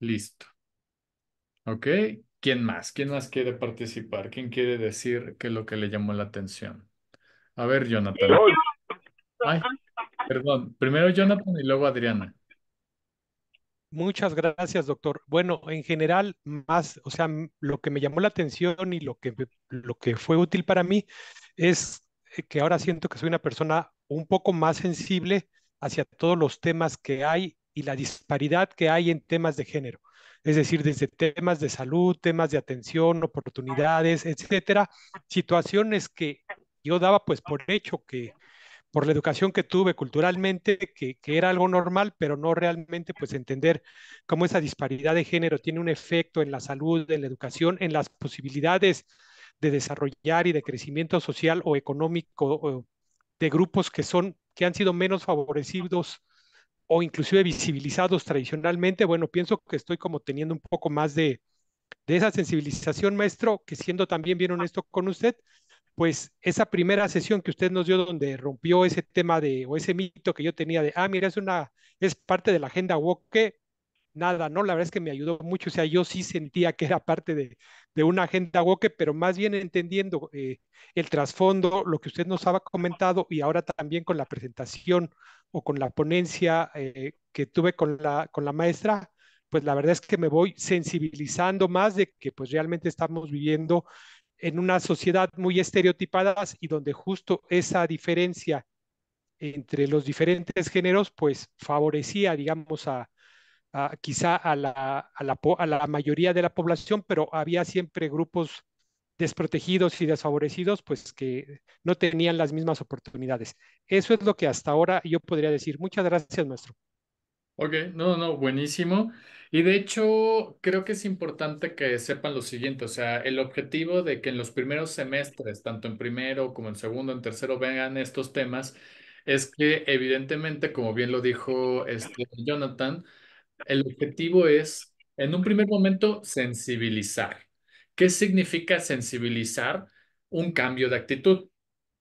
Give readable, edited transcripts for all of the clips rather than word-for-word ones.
Listo. Ok. ¿Quién más? ¿Quién más quiere participar? ¿Quién quiere decir qué es lo que le llamó la atención? A ver, Jonathan. Yo, Ay, perdón. Primero Jonathan y luego Adriana. Muchas gracias, doctor. Bueno, en general, más, o sea, lo que me llamó la atención y lo que fue útil para mí es que ahora siento que soy una persona un poco más sensible hacia todos los temas que hay y la disparidad que hay en temas de género. Es decir, desde temas de salud, temas de atención, oportunidades, etcétera, situaciones que yo daba pues por hecho que por la educación que tuve culturalmente, que era algo normal, pero no realmente pues entender cómo esa disparidad de género tiene un efecto en la salud, en la educación, en las posibilidades de desarrollar y de crecimiento social o económico o de grupos que han sido menos favorecidos o inclusive visibilizados tradicionalmente. Bueno, pienso que estoy como teniendo un poco más de esa sensibilización, maestro, que siendo también bien honesto con usted, pues esa primera sesión que usted nos dio donde rompió ese tema de, o ese mito que yo tenía de, mira, es parte de la agenda woke, nada, ¿no? La verdad es que me ayudó mucho, o sea, yo sí sentía que era parte de una agenda woke, pero más bien entendiendo el trasfondo, lo que usted nos había comentado y ahora también con la presentación o con la ponencia que tuve con la maestra, pues la verdad es que me voy sensibilizando más de que pues realmente estamos viviendo en una sociedad muy estereotipada y donde justo esa diferencia entre los diferentes géneros pues favorecía, digamos, quizá a la mayoría de la población, pero había siempre grupos desprotegidos y desfavorecidos, pues que no tenían las mismas oportunidades. Eso es lo que hasta ahora yo podría decir. Muchas gracias, maestro. Ok, no, no, buenísimo. Y de hecho, creo que es importante que sepan lo siguiente, o sea, el objetivo de que en los primeros semestres, tanto en primero como en segundo, en tercero, vengan estos temas, es que evidentemente, como bien lo dijo Jonathan, el objetivo es, en un primer momento, sensibilizar. ¿Qué significa sensibilizar? Un cambio de actitud.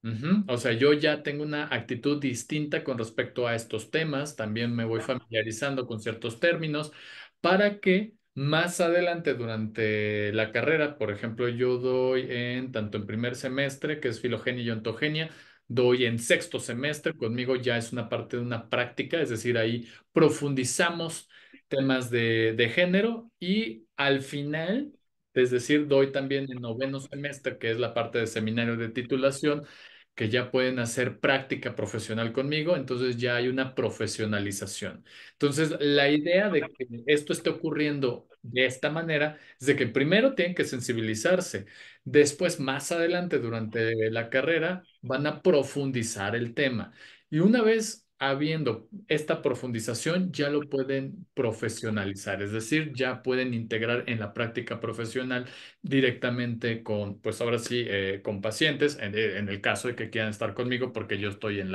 Ujú. O sea, yo ya tengo una actitud distinta con respecto a estos temas, también me voy familiarizando con ciertos términos para que más adelante durante la carrera, por ejemplo, yo doy en tanto en primer semestre, que es filogenia y ontogenia, doy en sexto semestre, conmigo ya es una parte de una práctica, es decir, ahí profundizamos temas de género y al final, es decir, doy también en noveno semestre, que es la parte de seminario de titulación que ya pueden hacer práctica profesional conmigo, entonces ya hay una profesionalización. Entonces, la idea de que esto esté ocurriendo de esta manera es de que primero tienen que sensibilizarse, después, más adelante, durante la carrera, van a profundizar el tema. Y una vez habiendo esta profundización, ya lo pueden profesionalizar, es decir, ya pueden integrar en la práctica profesional directamente con, pues ahora sí, con pacientes, en el caso de que quieran estar conmigo, porque yo estoy en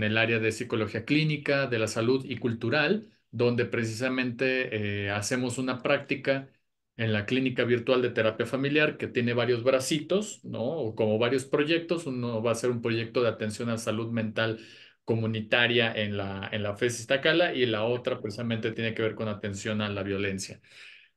el área de psicología clínica, de la salud y cultural, donde precisamente hacemos una práctica en la clínica virtual de terapia familiar que tiene varios bracitos, ¿no? O como varios proyectos. Uno va a ser un proyecto de atención a salud mental comunitaria en la FES Iztacala y la otra precisamente tiene que ver con atención a la violencia.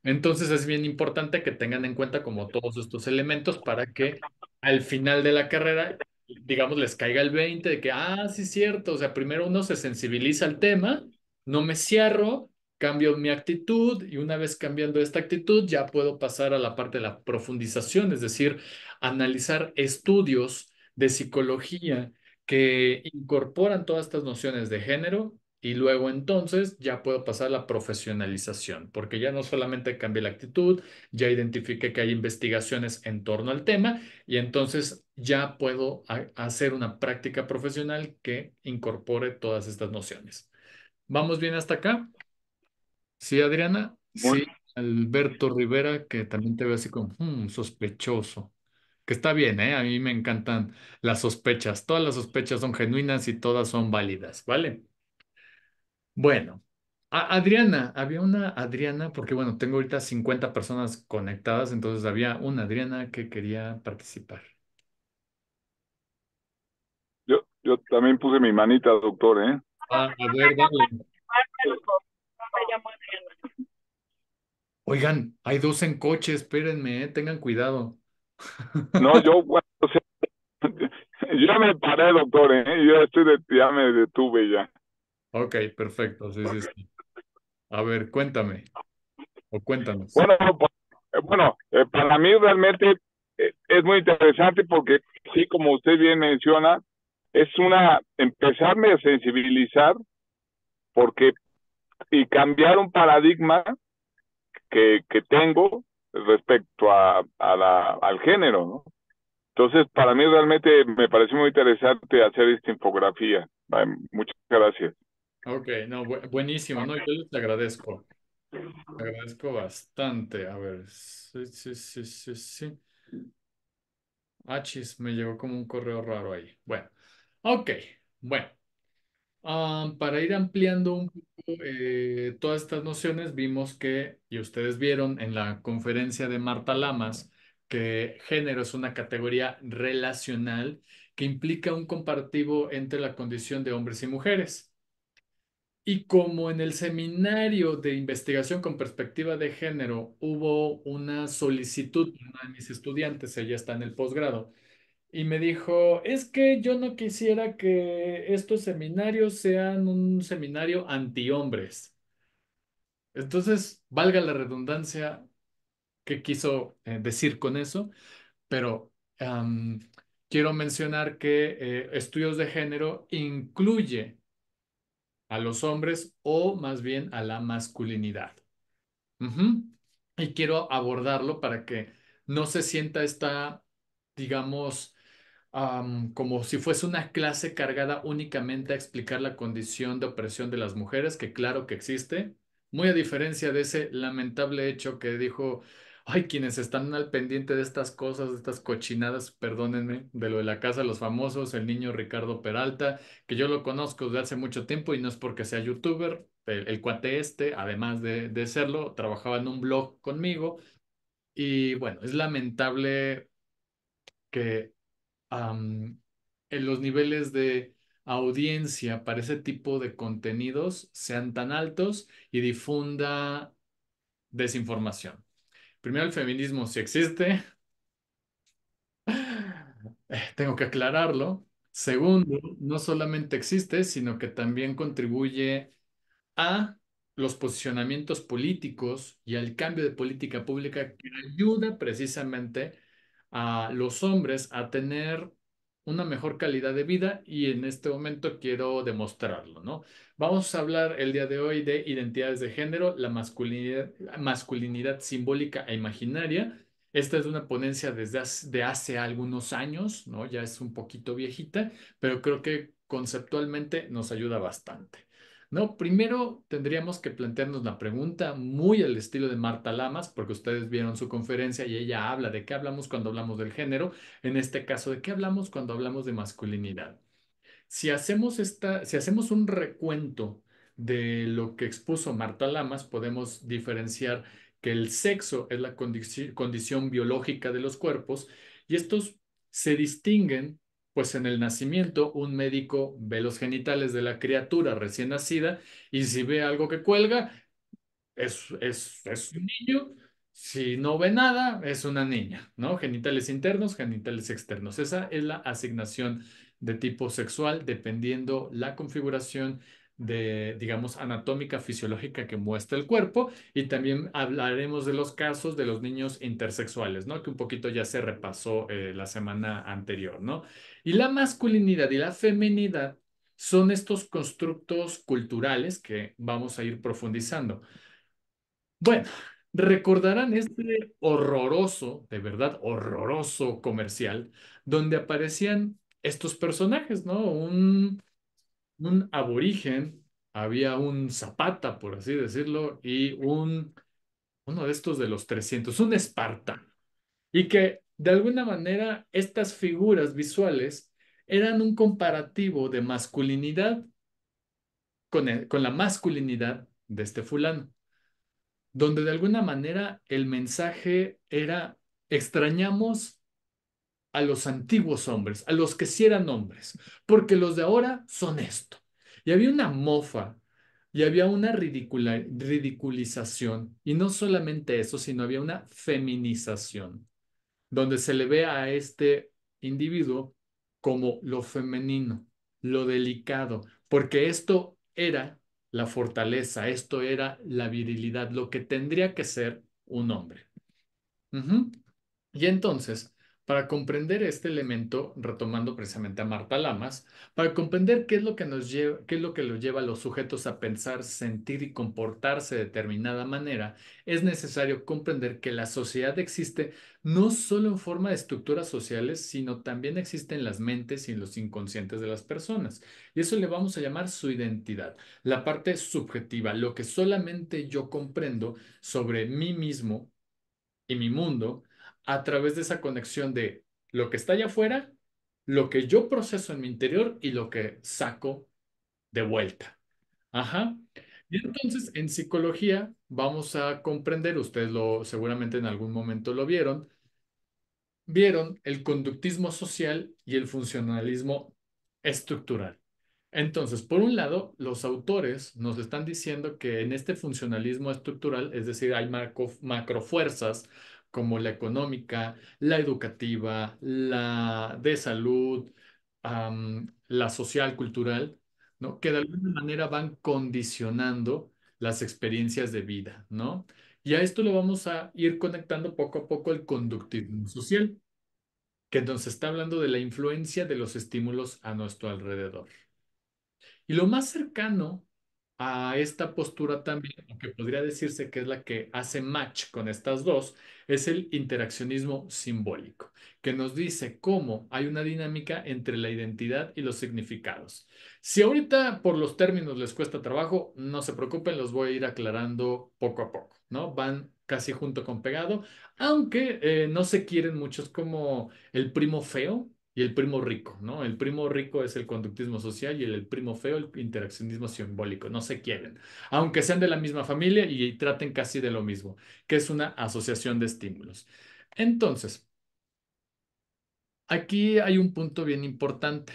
Entonces es bien importante que tengan en cuenta como todos estos elementos para que al final de la carrera, digamos, les caiga el 20 de que, sí es cierto, o sea, primero uno se sensibiliza al tema, no me cierro, cambio mi actitud y una vez cambiando esta actitud ya puedo pasar a la parte de la profundización, es decir, analizar estudios de psicología que incorporan todas estas nociones de género y luego entonces ya puedo pasar a la profesionalización, porque ya no solamente cambié la actitud, ya identifiqué que hay investigaciones en torno al tema y entonces ya puedo hacer una práctica profesional que incorpore todas estas nociones. ¿Vamos bien hasta acá? Sí, Adriana. muy, Sí, Alberto Rivera, que también te veo así como sospechoso. Que está bien, ¿eh? A mí me encantan las sospechas. Todas las sospechas son genuinas y todas son válidas, ¿vale? Bueno, Adriana, había una Adriana, porque bueno, tengo ahorita 50 personas conectadas, entonces había una Adriana que quería participar. yo también puse mi manita, doctor, ¿eh? A ver, dale. Oigan, hay dos en coche, espérenme, tengan cuidado. No, yo, bueno, o sea, ya me paré, doctor, ¿eh? Ya me detuve ya. Ok, perfecto, sí, sí, sí. A ver, cuéntame, o cuéntanos. Bueno, pues, para mí realmente es muy interesante porque, sí, como usted bien menciona, empezarme a sensibilizar porque y cambiar un paradigma que tengo respecto al género, ¿no? Entonces, para mí realmente me pareció muy interesante hacer esta infografía. Muchas gracias. Ok, no, buenísimo, ¿no? Yo les agradezco. Agradezco bastante. A ver, sí, sí, sí, sí, sí. Chis, me llegó como un correo raro ahí. Bueno, ok, bueno. Para ir ampliando un poco todas estas nociones, vimos que, y ustedes vieron en la conferencia de Marta Lamas, que género es una categoría relacional que implica un comparativo entre la condición de hombres y mujeres. Y como en el seminario de investigación con perspectiva de género hubo una solicitud de una de mis estudiantes, ella está en el posgrado, y me dijo, es que yo no quisiera que estos seminarios sean un seminario anti-hombres. Entonces, valga la redundancia, ¿qué quiso decir con eso? Pero am, quiero mencionar que estudios de género incluye a los hombres o más bien a la masculinidad. Ujú. Y quiero abordarlo para que no se sienta esta, digamos, como si fuese una clase cargada únicamente a explicar la condición de opresión de las mujeres, que claro que existe, muy a diferencia de ese lamentable hecho que dijo, ay, quienes están al pendiente de estas cosas, de estas cochinadas, perdónenme, de lo de la Casa de los Famosos, el niño Ricardo Peralta, que yo lo conozco desde hace mucho tiempo y no es porque sea youtuber, el cuate este, además de serlo, trabajaba en un blog conmigo y bueno, es lamentable que en los niveles de audiencia para ese tipo de contenidos sean tan altos y difunda desinformación. Primero, el feminismo sí existe, tengo que aclararlo. Segundo, no solamente existe, sino que también contribuye a los posicionamientos políticos y al cambio de política pública que ayuda precisamente a los hombres a tener una mejor calidad de vida y en este momento quiero demostrarlo, ¿no? Vamos a hablar el día de hoy de identidades de género, la masculinidad simbólica e imaginaria. Esta es una ponencia de hace algunos años, ¿no? Ya es un poquito viejita, pero creo que conceptualmente nos ayuda bastante. No, primero tendríamos que plantearnos la pregunta muy al estilo de Marta Lamas, porque ustedes vieron su conferencia y ella habla de qué hablamos cuando hablamos del género, en este caso, de qué hablamos cuando hablamos de masculinidad. Si hacemos un recuento de lo que expuso Marta Lamas, podemos diferenciar que el sexo es la condición biológica de los cuerpos y estos se distinguen, pues en el nacimiento un médico ve los genitales de la criatura recién nacida y si ve algo que cuelga, es un niño. Si no ve nada, es una niña, ¿no? Genitales internos, genitales externos. Esa es la asignación de tipo sexual dependiendo la configuración de, digamos, anatómica, fisiológica que muestra el cuerpo. Y también hablaremos de los casos de los niños intersexuales, ¿no? Que un poquito ya se repasó la semana anterior, ¿no? Y la masculinidad y la feminidad son estos constructos culturales que vamos a ir profundizando. Bueno, recordarán este horroroso, de verdad horroroso comercial, donde aparecían estos personajes, ¿no? Un aborigen, había un zapata, por así decirlo, y uno de estos de los 300, un espartano. Y que de alguna manera estas figuras visuales eran un comparativo de masculinidad con la masculinidad de este fulano, donde de alguna manera el mensaje era, extrañamos a los antiguos hombres, a los que sí eran hombres, porque los de ahora son esto. Y había una mofa y había una ridiculización. Y no solamente eso, sino había una feminización, donde se le ve a este individuo como lo femenino, lo delicado, porque esto era la fortaleza, esto era la virilidad, lo que tendría que ser un hombre. Ujú. Y entonces, para comprender este elemento, retomando precisamente a Marta Lamas, para comprender qué es lo que nos lleva, qué es lo que los lleva a los sujetos a pensar, sentir y comportarse de determinada manera, es necesario comprender que la sociedad existe no solo en forma de estructuras sociales, sino también existe en las mentes y en los inconscientes de las personas. Y eso le vamos a llamar su identidad, la parte subjetiva, lo que solamente yo comprendo sobre mí mismo y mi mundo a través de esa conexión de lo que está allá afuera, lo que yo proceso en mi interior y lo que saco de vuelta. Ajá. Y entonces en psicología vamos a comprender, ustedes lo seguramente en algún momento lo vieron el conductismo social y el funcionalismo estructural. Entonces, por un lado, los autores nos están diciendo que en este funcionalismo estructural, es decir, hay macrofuerzas como la económica, la educativa, la de salud, la social, cultural, ¿no? Que de alguna manera van condicionando las experiencias de vida, ¿no? Y a esto lo vamos a ir conectando poco a poco el conductismo social, que nos está hablando de la influencia de los estímulos a nuestro alrededor. Y lo más cercano a esta postura también, aunque podría decirse que es la que hace match con estas dos, es el interaccionismo simbólico, que nos dice cómo hay una dinámica entre la identidad y los significados. Si ahorita por los términos les cuesta trabajo, no se preocupen, los voy a ir aclarando poco a poco, ¿no? Van casi junto con pegado, aunque no se quieren muchos como el primo feo y el primo rico, ¿no? El primo rico es el conductismo social y el primo feo el interaccionismo simbólico. No se quieren, aunque sean de la misma familia y traten casi de lo mismo, que es una asociación de estímulos. Entonces, aquí hay un punto bien importante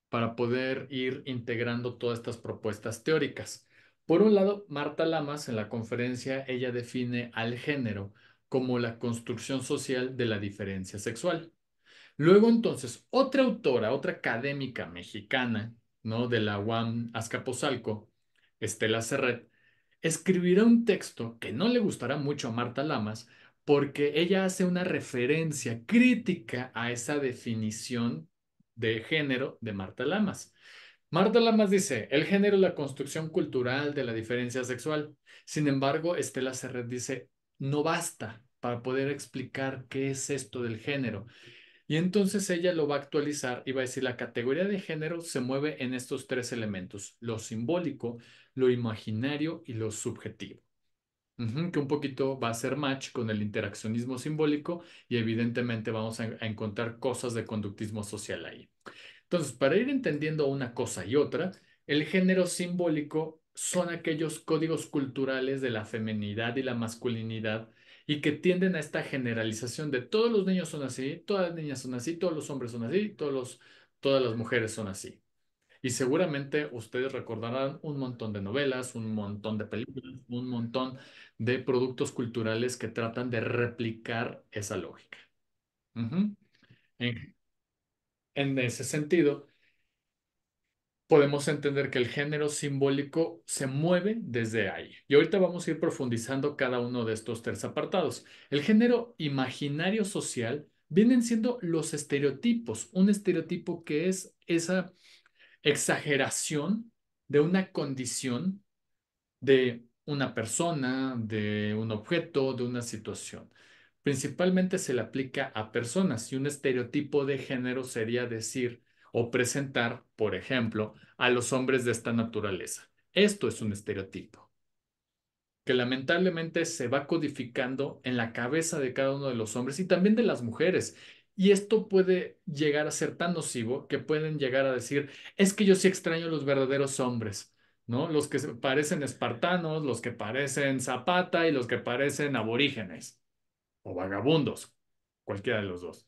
para poder ir integrando todas estas propuestas teóricas. Por un lado, Marta Lamas en la conferencia, ella define al género como la construcción social de la diferencia sexual. Luego entonces, otra autora, otra académica mexicana, ¿no? De la UAM Azcapotzalco, Estela Serret, escribirá un texto que no le gustará mucho a Marta Lamas porque ella hace una referencia crítica a esa definición de género de Marta Lamas. Marta Lamas dice, el género es la construcción cultural de la diferencia sexual. Sin embargo, Estela Serret dice, no basta para poder explicar qué es esto del género. Y entonces ella lo va a actualizar y va a decir, la categoría de género se mueve en estos tres elementos, lo simbólico, lo imaginario y lo subjetivo. Ujú, que un poquito va a ser match con el interaccionismo simbólico y evidentemente vamos a encontrar cosas de conductismo social ahí. Entonces, para ir entendiendo una cosa y otra, el género simbólico son aquellos códigos culturales de la feminidad y la masculinidad y que tienden a esta generalización de todos los niños son así, todas las niñas son así, todos los hombres son así, todas las mujeres son así. Y seguramente ustedes recordarán un montón de novelas, un montón de películas, un montón de productos culturales que tratan de replicar esa lógica. Ujú. En, en ese sentido, podemos entender que el género simbólico se mueve desde ahí. Y ahorita vamos a ir profundizando cada uno de estos tres apartados. El género imaginario social vienen siendo los estereotipos, un estereotipo que es esa exageración de una condición de una persona, de un objeto, de una situación. Principalmente se le aplica a personas y un estereotipo de género sería decir o presentar, por ejemplo, a los hombres de esta naturaleza. Esto es un estereotipo que lamentablemente se va codificando en la cabeza de cada uno de los hombres y también de las mujeres. Y esto puede llegar a ser tan nocivo que pueden llegar a decir, es que yo sí extraño los verdaderos hombres, ¿no? Los que parecen espartanos, los que parecen Zapata y los que parecen aborígenes o vagabundos, cualquiera de los dos.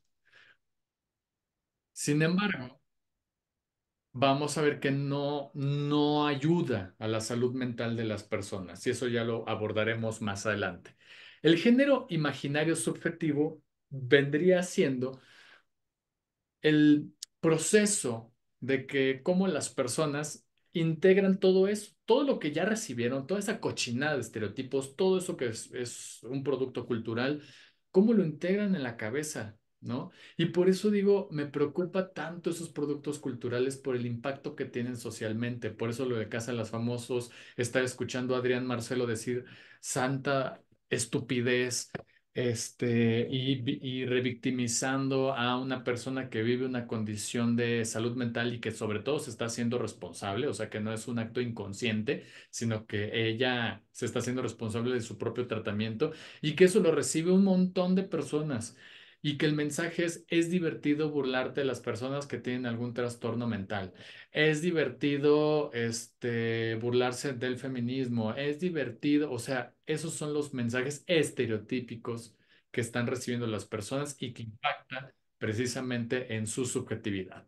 Sin embargo, vamos a ver que no ayuda a la salud mental de las personas, y eso ya lo abordaremos más adelante. El género imaginario subjetivo vendría siendo el proceso de que cómo las personas integran todo eso, todo lo que ya recibieron, toda esa cochinada de estereotipos, todo eso que es un producto cultural, cómo lo integran en la cabeza, ¿no? Y por eso digo, me preocupa tanto esos productos culturales por el impacto que tienen socialmente. Por eso lo de Casa de los Famosos, estar escuchando a Adrián Marcelo decir santa estupidez, y revictimizando a una persona que vive una condición de salud mental y que sobre todo se está haciendo responsable, o sea, que no es un acto inconsciente, sino que ella se está haciendo responsable de su propio tratamiento y que eso lo recibe un montón de personas. Y que el mensaje es divertido burlarte de las personas que tienen algún trastorno mental. Es divertido, burlarse del feminismo. Es divertido, o sea, esos son los mensajes estereotípicos que están recibiendo las personas y que impactan precisamente en su subjetividad.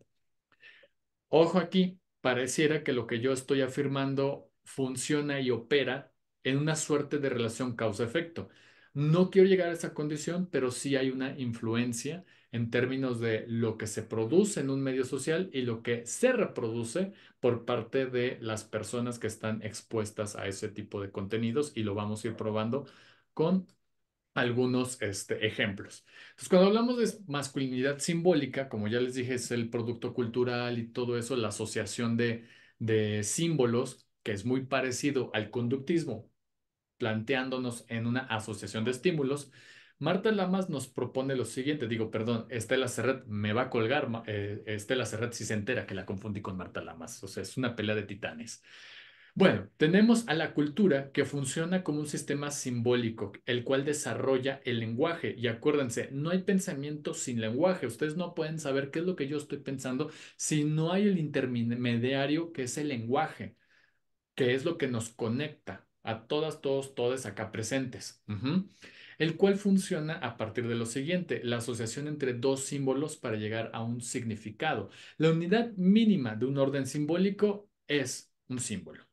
Ojo aquí, pareciera que lo que yo estoy afirmando funciona y opera en una suerte de relación causa-efecto. No quiero llegar a esa condición, pero sí hay una influencia en términos de lo que se produce en un medio social y lo que se reproduce por parte de las personas que están expuestas a ese tipo de contenidos y lo vamos a ir probando con algunos ejemplos. Entonces, cuando hablamos de masculinidad simbólica, como ya les dije, es el producto cultural y todo eso, la asociación de símbolos, que es muy parecido al conductismo, planteándonos en una asociación de estímulos. Marta Lamas nos propone lo siguiente, digo, perdón, Estela Serret me va a colgar, Estela Serret si se entera que la confundí con Marta Lamas, o sea, es una pelea de titanes. Bueno, tenemos a la cultura que funciona como un sistema simbólico, el cual desarrolla el lenguaje. Y acuérdense, no hay pensamiento sin lenguaje. Ustedes no pueden saber qué es lo que yo estoy pensando si no hay el intermediario que es el lenguaje, que es lo que nos conecta a todas, todos, todes acá presentes. El cual funciona a partir de lo siguiente, la asociación entre dos símbolos para llegar a un significado. La unidad mínima de un orden simbólico es un símbolo.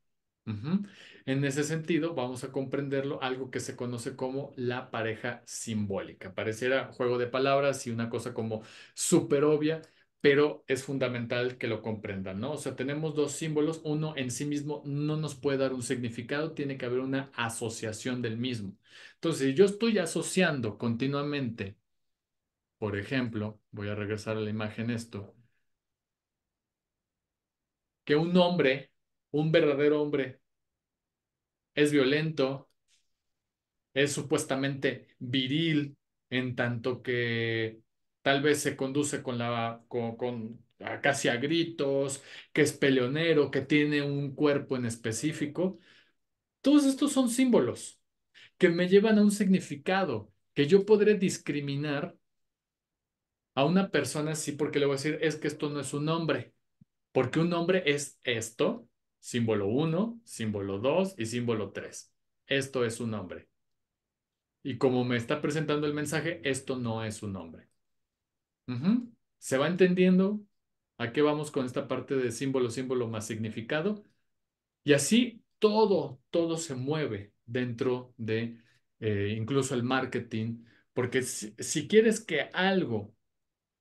Ujú. En ese sentido, vamos a comprenderlo algo que se conoce como la pareja simbólica. Pareciera juego de palabras y una cosa como súper obvia, pero es fundamental que lo comprendan, ¿no? O sea, tenemos dos símbolos, uno en sí mismo no nos puede dar un significado, tiene que haber una asociación del mismo. Entonces, si yo estoy asociando continuamente, por ejemplo, voy a regresar a la imagen esto, que un hombre, un verdadero hombre, es violento, es supuestamente viril, en tanto que tal vez se conduce casi a gritos, que es peleonero, que tiene un cuerpo en específico. Todos estos son símbolos que me llevan a un significado que yo podré discriminar a una persona sí porque le voy a decir es que esto no es un nombre, porque un nombre es esto, símbolo uno, símbolo 2 y símbolo 3. Esto es un nombre. Y como me está presentando el mensaje, esto no es un nombre. Ujú. ¿Se va entendiendo a qué vamos con esta parte de símbolo, símbolo más significado? Y así todo se mueve dentro de incluso el marketing, porque si quieres que algo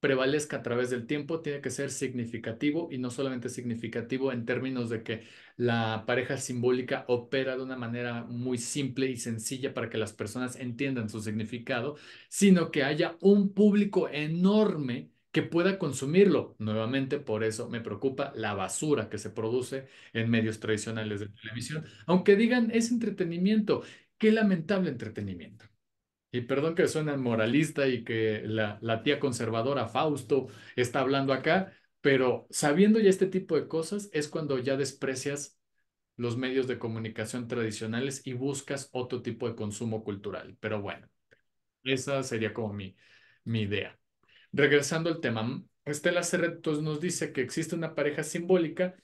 prevalezca a través del tiempo, tiene que ser significativo y no solamente significativo en términos de que la pareja simbólica opera de una manera muy simple y sencilla para que las personas entiendan su significado, sino que haya un público enorme que pueda consumirlo. Nuevamente, por eso me preocupa la basura que se produce en medios tradicionales de televisión, aunque digan es entretenimiento. Qué lamentable entretenimiento. Y perdón que suene moralista y que la tía conservadora Fausto está hablando acá, pero sabiendo ya este tipo de cosas es cuando ya desprecias los medios de comunicación tradicionales y buscas otro tipo de consumo cultural. Pero bueno, esa sería como mi idea. Regresando al tema, Estela Serret nos dice que existe una pareja simbólica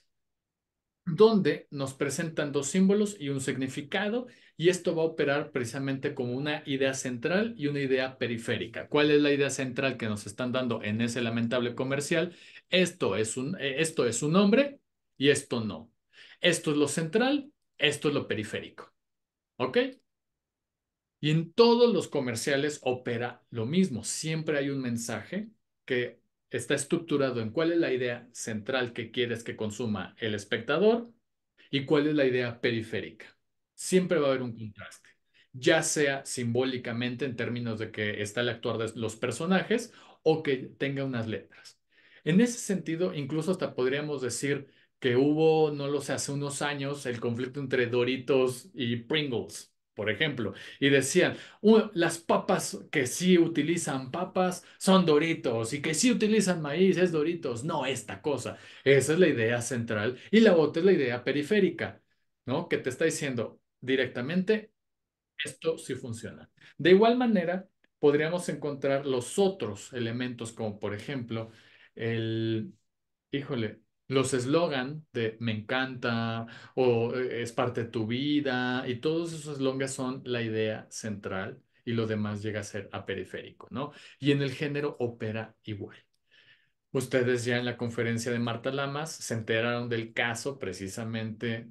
donde nos presentan dos símbolos y un significado, y esto va a operar precisamente como una idea central y una idea periférica. ¿Cuál es la idea central que nos están dando en ese lamentable comercial? Esto es un hombre y esto no. Esto es lo central, esto es lo periférico. ¿Ok? Y en todos los comerciales opera lo mismo. Siempre hay un mensaje que está estructurado en cuál es la idea central que quieres que consuma el espectador y cuál es la idea periférica. Siempre va a haber un contraste, ya sea simbólicamente en términos de que está el actuar de los personajes o que tenga unas letras. En ese sentido, incluso hasta podríamos decir que hubo, no lo sé, hace unos años el conflicto entre Doritos y Pringles, por ejemplo, y decían, las papas que sí utilizan papas son Doritos y que sí utilizan maíz es Doritos, no esta cosa. Esa es la idea central y la otra es la idea periférica, ¿no? Que te está diciendo directamente, esto sí funciona. De igual manera, podríamos encontrar los otros elementos, como por ejemplo, el, híjole, los eslogan de me encanta o es parte de tu vida y todos esos eslogans son la idea central y lo demás llega a ser periférico, ¿no? Y en el género opera igual. Ustedes ya en la conferencia de Marta Lamas se enteraron del caso precisamente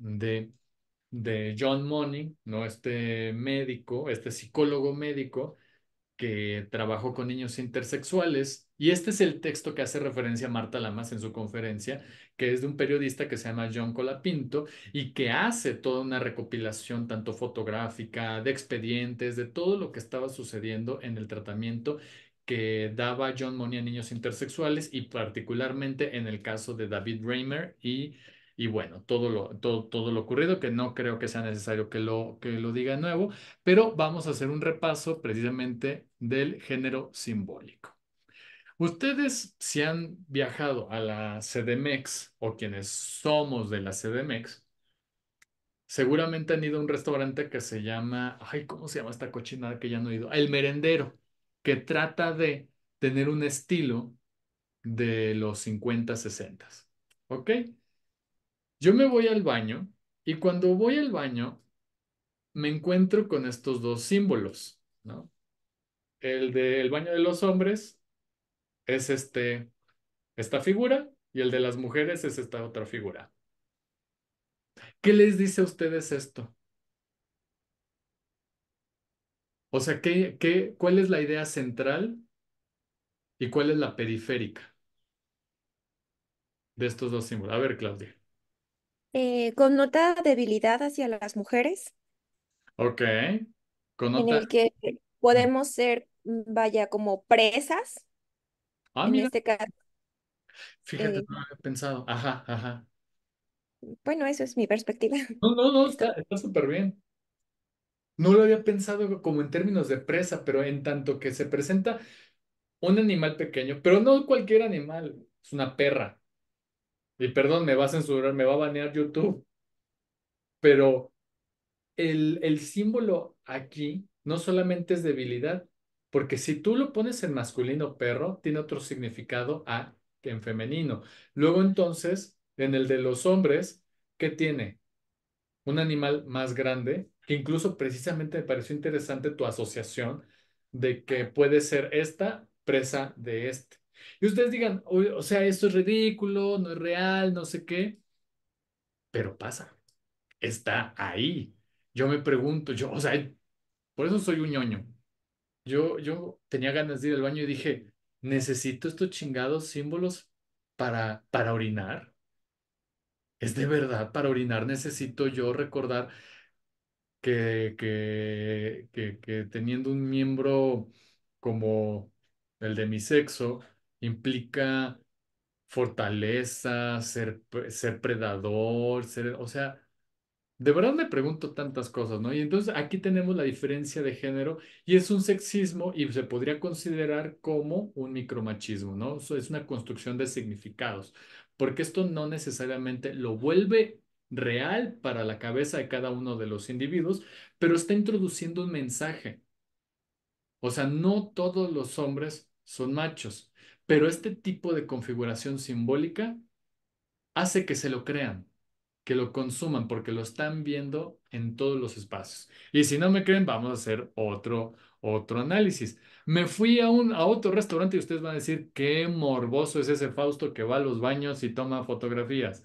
de John Money, ¿no? Este médico, este psicólogo médico que trabajó con niños intersexuales. Y este es el texto que hace referencia a Marta Lamas en su conferencia, que es de un periodista que se llama John Colapinto y que hace toda una recopilación tanto fotográfica, de expedientes, de todo lo que estaba sucediendo en el tratamiento que daba John Money a niños intersexuales y particularmente en el caso de David Reimer y bueno, todo lo ocurrido, que no creo que sea necesario que lo diga de nuevo, pero vamos a hacer un repaso precisamente del género simbólico. Ustedes, si han viajado a la CDMX o quienes somos de la CDMX, seguramente han ido a un restaurante que se llama, ay, ¿cómo se llama esta cochinada que ya no he ido? El Merendero, que trata de tener un estilo de los 50, 60. ¿Ok? Yo me voy al baño y cuando voy al baño me encuentro con estos dos símbolos, ¿no? El del baño de los hombres es esta figura y el de las mujeres es esta otra figura. ¿Qué les dice a ustedes esto? O sea, ¿cuál es la idea central y cuál es la periférica de estos dos símbolos? A ver, Claudia. Connota debilidad hacia las mujeres, Ok. en Connota. el que podemos ser, vaya, como presas, en Mira, este caso. fíjate, eh, no había pensado. Ajá, ajá. bueno, eso es mi perspectiva. No, no, no, Esto- está súper bien. No lo había pensado como en términos de presa, pero en tanto que se presenta un animal pequeño, pero no cualquier animal, es una perra. Y perdón, me va a censurar, me va a banear YouTube, pero el símbolo aquí no solamente es debilidad, porque si tú lo pones en masculino perro, tiene otro significado a que en femenino. Luego entonces, en el de los hombres, ¿qué tiene? Un animal más grande, que incluso precisamente me pareció interesante tu asociación de que puede ser esta presa de este. Y ustedes digan, o sea, esto es ridículo, no es real, no sé qué, pero pasa, está ahí. Yo me pregunto, o sea, por eso soy un ñoño. Yo tenía ganas de ir al baño y dije, necesito estos chingados símbolos para orinar. ¿Es de verdad para orinar? Necesito yo recordar que teniendo un miembro como el de mi sexo implica fortaleza, ser predador, o sea, de verdad me pregunto tantas cosas, ¿no? Y entonces aquí tenemos la diferencia de género y es un sexismo y se podría considerar como un micromachismo, ¿no? Eso es una construcción de significados, porque esto no necesariamente lo vuelve real para la cabeza de cada uno de los individuos, pero está introduciendo un mensaje. O sea, no todos los hombres son machos, pero este tipo de configuración simbólica hace que se lo crean. que lo consuman porque lo están viendo en todos los espacios. Y si no me creen, vamos a hacer otro análisis. Me fui a otro restaurante y ustedes van a decir, qué morboso es ese Fausto que va a los baños y toma fotografías.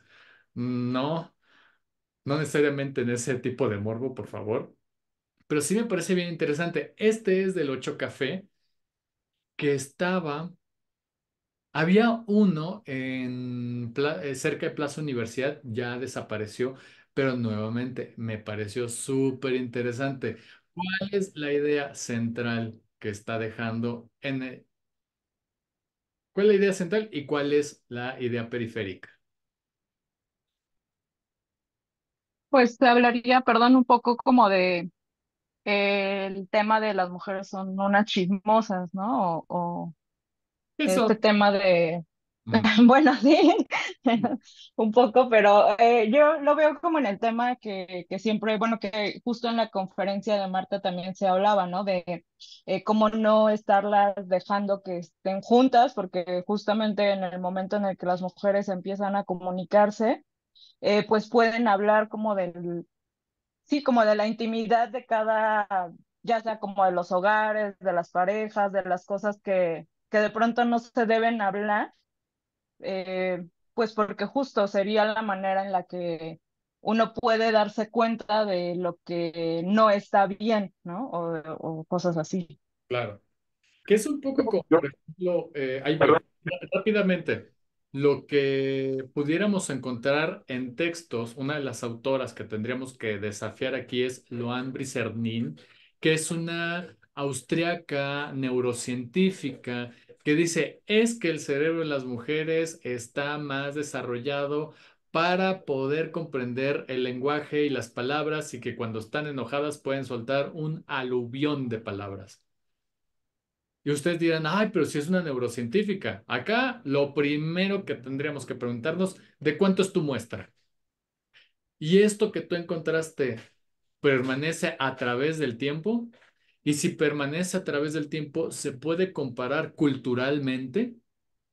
No, no necesariamente en ese tipo de morbo, por favor. Pero sí me parece bien interesante. Este es del Ocho Café, que estaba. Había uno cerca de Plaza Universidad, ya desapareció, pero nuevamente me pareció súper interesante. ¿Cuál es la idea central que está dejando cuál es la idea central y cuál es la idea periférica? Pues te hablaría, perdón, un poco como de el tema de las mujeres son unas chismosas, ¿no? O este Eso. tema de, Mm, bueno, sí, un poco, pero yo lo veo como en el tema que siempre, bueno, que justo en la conferencia de Marta también se hablaba, ¿no? De cómo no estarlas dejando que estén juntas, porque justamente en el momento en el que las mujeres empiezan a comunicarse, pues pueden hablar como del, sí, como de la intimidad de cada, ya sea como de los hogares, de las parejas, de las cosas que de pronto no se deben hablar, pues porque justo sería la manera en la que uno puede darse cuenta de lo que no está bien, ¿no? O cosas así. claro. Que es un poco como, Yo, por ejemplo, ahí perdón, voy, rápidamente, lo que pudiéramos encontrar en textos, una de las autoras que tendríamos que desafiar aquí es Loan Bricernin, que es una austriaca neurocientífica que dice, es que el cerebro de las mujeres está más desarrollado para poder comprender el lenguaje y las palabras y que cuando están enojadas pueden soltar un aluvión de palabras. Y ustedes dirán, ay, pero si es una neurocientífica. Acá lo primero que tendríamos que preguntarnos, ¿de cuánto es tu muestra? Y esto que tú encontraste permanece a través del tiempo. Y si permanece a través del tiempo, se puede comparar culturalmente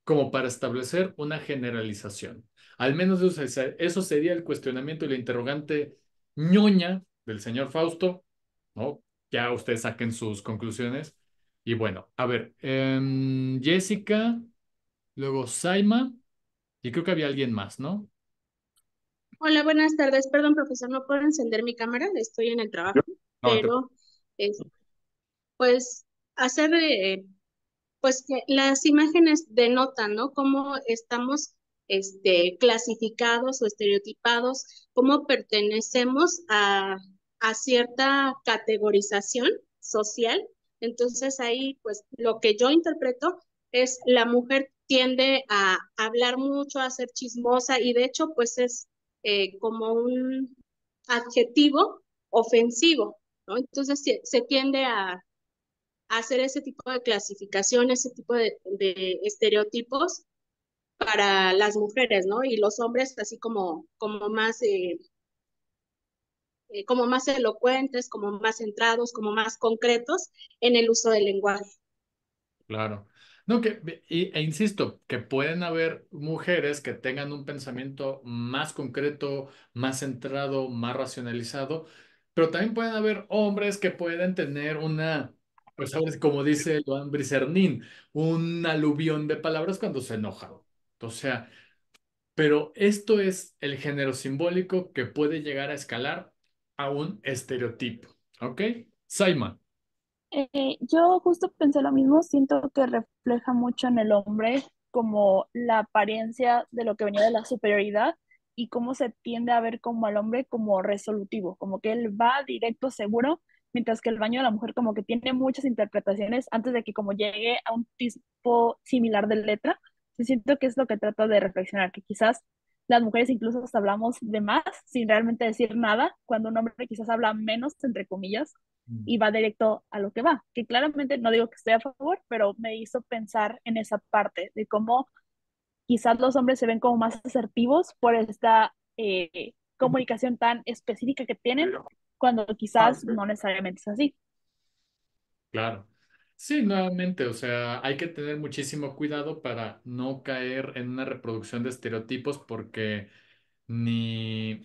como para establecer una generalización. Al menos eso sería el cuestionamiento y la interrogante ñoña del señor Fausto, ¿no? Ya ustedes saquen sus conclusiones. Y bueno, a ver, Jessica, luego Saima, y creo que había alguien más, ¿no? Hola, buenas tardes. Perdón, profesor, no puedo encender mi cámara, estoy en el yo, trabajo, No, te- pero es, pues hacer, pues que las imágenes denotan, ¿no? Cómo estamos, clasificados o estereotipados, cómo pertenecemos a cierta categorización social. Entonces ahí, pues lo que yo interpreto es la mujer tiende a hablar mucho, a ser chismosa y de hecho, pues es como un adjetivo ofensivo, ¿no? Entonces se tiende a hacer ese tipo de clasificación, ese tipo de estereotipos para las mujeres, ¿no? Y los hombres así como más elocuentes, como más centrados, como más concretos en el uso del lenguaje. Claro. No, e insisto, que pueden haber mujeres que tengan un pensamiento más concreto, más centrado, más racionalizado, pero también pueden haber hombres que pueden tener pues sabes, como dice Joan Bricernin, un aluvión de palabras cuando se enojan. O sea, pero esto es el género simbólico que puede llegar a escalar a un estereotipo. ¿Ok? Saima. Yo justo pensé lo mismo, siento que refleja mucho en el hombre como la apariencia de lo que venía de la superioridad y cómo se tiende a ver como al hombre como resolutivo, como que él va directo seguro, mientras que el baño de la mujer como que tiene muchas interpretaciones antes de que como llegue a un tipo similar de letra. Yo siento que es lo que trato de reflexionar, que quizás las mujeres incluso hasta hablamos de más sin realmente decir nada, cuando un hombre quizás habla menos, entre comillas, y va directo a lo que va, que claramente no digo que estoy a favor, pero me hizo pensar en esa parte de cómo quizás los hombres se ven como más asertivos por esta comunicación tan específica que tienen, cuando quizás no necesariamente es así. Claro. Sí, nuevamente, o sea, hay que tener muchísimo cuidado para no caer en una reproducción de estereotipos porque ni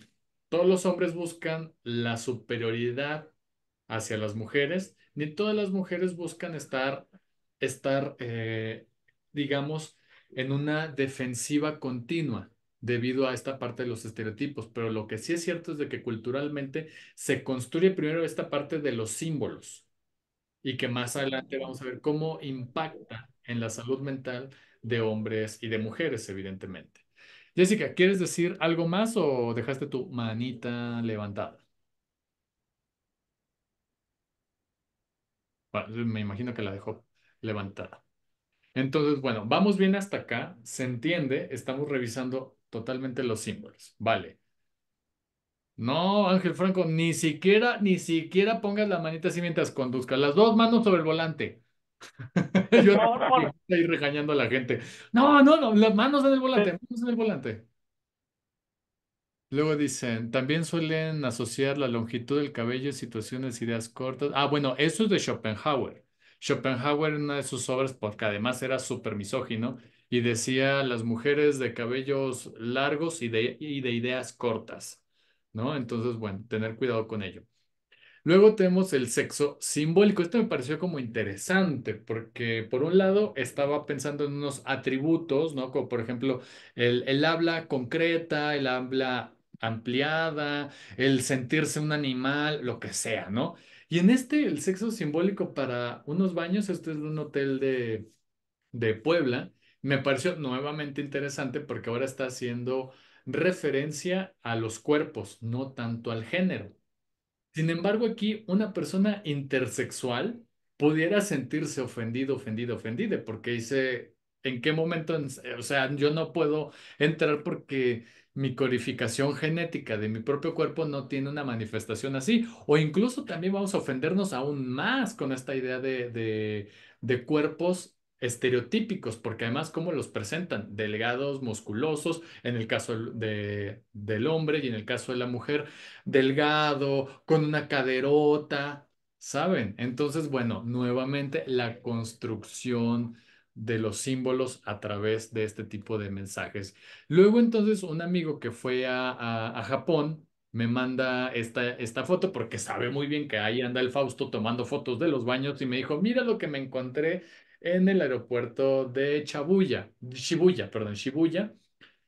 todos los hombres buscan la superioridad hacia las mujeres, ni todas las mujeres buscan estar, digamos, en una defensiva continua debido a esta parte de los estereotipos. Pero lo que sí es cierto es de que culturalmente se construye primero esta parte de los símbolos y que más adelante vamos a ver cómo impacta en la salud mental de hombres y de mujeres, evidentemente. Jessica, ¿quieres decir algo más o dejaste tu manita levantada? Bueno, me imagino que la dejó levantada. Entonces, bueno, vamos bien hasta acá. ¿Se entiende? Estamos revisando totalmente los símbolos. Vale. No, Ángel Franco, ni siquiera pongas la manita así mientras conduzcas. Las dos manos sobre el volante. Yo estoy regañando a la gente. No, no, no, las manos en el volante, manos en el volante. Luego dicen, también suelen asociar la longitud del cabello, situaciones, ideas cortas. Ah, bueno, eso es de Schopenhauer. Schopenhauer en una de sus obras, porque además era súper misógino, y decía las mujeres de cabellos largos y de ideas cortas, ¿no? Entonces, bueno, tener cuidado con ello. Luego tenemos el sexo simbólico. Esto me pareció como interesante porque por un lado estaba pensando en unos atributos, ¿no? Como por ejemplo el habla concreta, el habla ampliada, el sentirse un animal, lo que sea, ¿no? Y en este, el sexo simbólico para unos baños, este es de un hotel de Puebla, me pareció nuevamente interesante porque ahora está haciendo referencia a los cuerpos, no tanto al género. Sin embargo, aquí una persona intersexual pudiera sentirse ofendido, ofendido, ofendida, porque dice, ¿en qué momento? O sea, yo no puedo entrar porque mi codificación genética de mi propio cuerpo no tiene una manifestación así. O incluso también vamos a ofendernos aún más con esta idea de cuerpos estereotípicos, porque además, ¿cómo los presentan? Delgados, musculosos, en el caso del hombre y en el caso de la mujer delgado, con una caderota, ¿saben? Entonces, bueno, nuevamente la construcción de los símbolos a través de este tipo de mensajes. Luego, entonces, un amigo que fue a Japón me manda esta foto porque sabe muy bien que ahí anda el Fausto tomando fotos de los baños y me dijo, mira lo que me encontré en el aeropuerto de Shibuya, perdón, Shibuya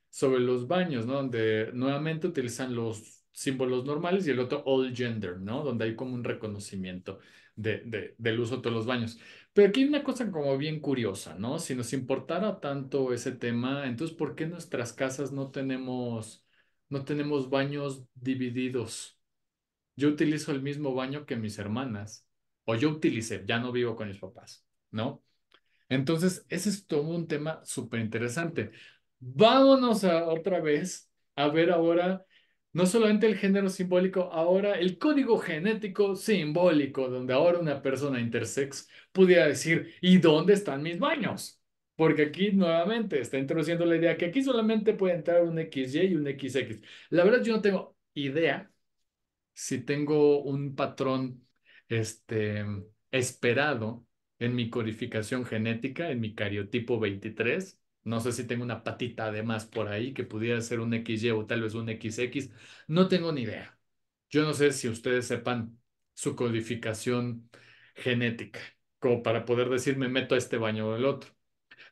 sobre los baños, ¿no? Donde nuevamente utilizan los símbolos normales y el otro all gender, ¿no? Donde hay como un reconocimiento del uso de todos los baños. Pero aquí hay una cosa como bien curiosa, ¿no? Si nos importara tanto ese tema, entonces, ¿por qué en nuestras casas no tenemos baños divididos? Yo utilizo el mismo baño que mis hermanas, o yo utilicé, ya no vivo con mis papás, ¿no? Entonces, ese es todo un tema súper interesante. Vámonos otra vez a ver ahora no solamente el género simbólico, ahora el código genético simbólico, donde ahora una persona intersex pudiera decir, ¿y dónde están mis baños? Porque aquí nuevamente está introduciendo la idea que aquí solamente puede entrar un XY y un XX. La verdad, yo no tengo idea si tengo un patrón este, esperado en mi codificación genética, en mi cariotipo 23. No sé si tengo una patita además por ahí que pudiera ser un XY o tal vez un XX. No tengo ni idea. Yo no sé si ustedes sepan su codificación genética, como para poder decir me meto a este baño o el otro.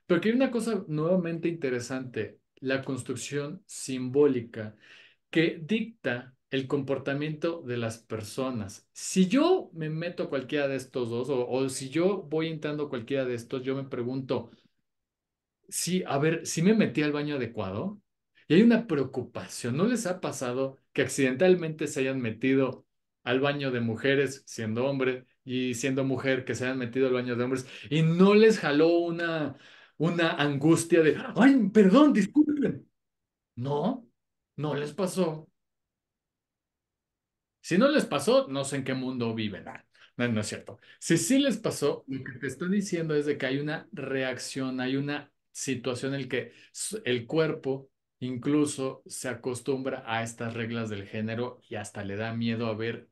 Pero aquí hay una cosa nuevamente interesante, la construcción simbólica que dicta el comportamiento de las personas. Si yo me meto a cualquiera de estos dos, o si yo voy entrando a cualquiera de estos, yo me pregunto, sí, a ver, si me metí al baño adecuado? Y hay una preocupación. ¿No les ha pasado que accidentalmente se hayan metido al baño de mujeres siendo hombre y siendo mujer que se hayan metido al baño de hombres y no les jaló una angustia de, ay, perdón, disculpen? No, no les pasó. Si no les pasó, no sé en qué mundo viven. No, no es cierto. Si sí les pasó, lo que te estoy diciendo es de que hay una reacción, hay una situación en la que el cuerpo incluso se acostumbra a estas reglas del género y hasta le da miedo haber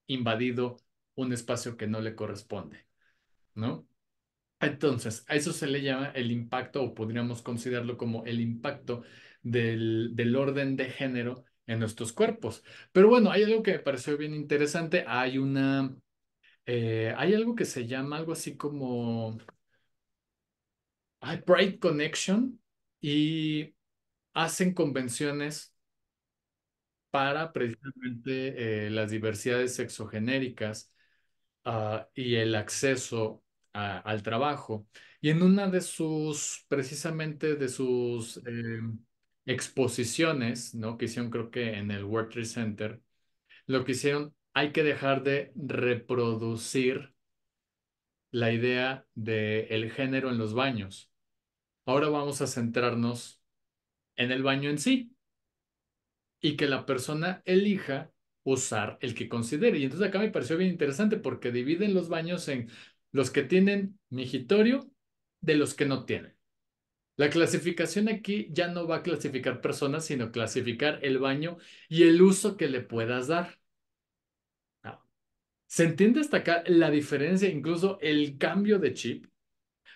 invadido un espacio que no le corresponde, ¿no? Entonces, a eso se le llama el impacto, o podríamos considerarlo como el impacto del orden de género en nuestros cuerpos. Pero bueno, hay algo que me pareció bien interesante. Hay algo que se llama algo así como Pride Connection y hacen convenciones para precisamente las diversidades sexogenéricas y el acceso al trabajo. Y en una de precisamente de sus exposiciones, ¿no? Que hicieron creo que en el World Trade Center, lo que hicieron, hay que dejar de reproducir la idea del género en los baños. Ahora vamos a centrarnos en el baño en sí y que la persona elija usar el que considere. Y entonces acá me pareció bien interesante porque dividen los baños en los que tienen migitorio de los que no tienen. La clasificación aquí ya no va a clasificar personas, sino clasificar el baño y el uso que le puedas dar. Ah, ¿se entiende hasta acá la diferencia, incluso el cambio de chip?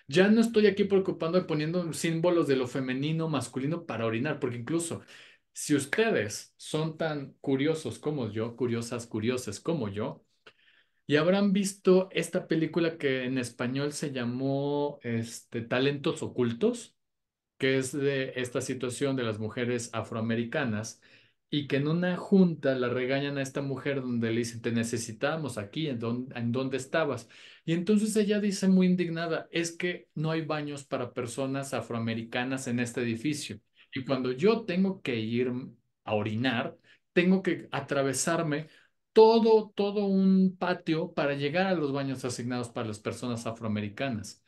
Ya no estoy aquí preocupando de poniendo símbolos de lo femenino, masculino para orinar, porque incluso si ustedes son tan curiosos como yo, curiosas, curiosas como yo, y habrán visto esta película que en español se llamó Talentos Ocultos, que es de esta situación de las mujeres afroamericanas y que en una junta la regañan a esta mujer donde le dicen, te necesitamos aquí, ¿en dónde estabas? Y entonces ella dice muy indignada, es que no hay baños para personas afroamericanas en este edificio. Y cuando yo tengo que ir a orinar, tengo que atravesarme todo un patio para llegar a los baños asignados para las personas afroamericanas.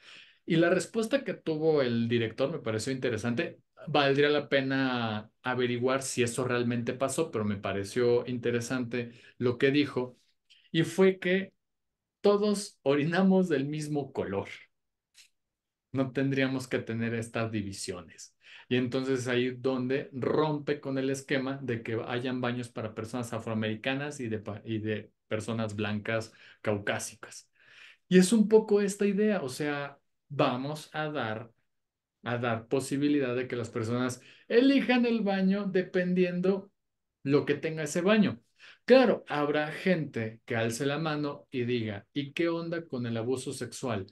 Y la respuesta que tuvo el director me pareció interesante. Valdría la pena averiguar si eso realmente pasó, pero me pareció interesante lo que dijo. Y fue que todos orinamos del mismo color. No tendríamos que tener estas divisiones. Y entonces ahí donde rompe con el esquema de que hayan baños para personas afroamericanas y de personas blancas caucásicas. Y es un poco esta idea, o sea, vamos a dar posibilidad de que las personas elijan el baño dependiendo lo que tenga ese baño. Claro, habrá gente que alce la mano y diga, ¿y qué onda con el abuso sexual?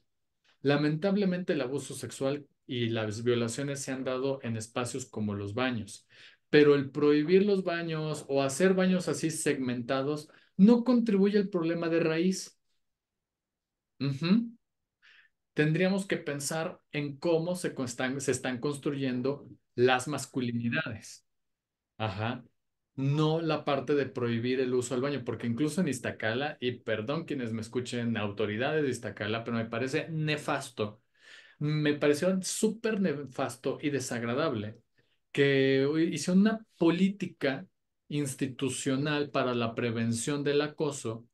Lamentablemente el abuso sexual y las violaciones se han dado en espacios como los baños, pero el prohibir los baños o hacer baños así segmentados no contribuye al problema de raíz. Ujú. Tendríamos que pensar en cómo se están construyendo las masculinidades. Ajá. No la parte de prohibir el uso del baño, porque incluso en Iztacala, y perdón quienes me escuchen, autoridades de Iztacala, pero me parece nefasto, me pareció súper nefasto y desagradable que hice una política institucional para la prevención del acoso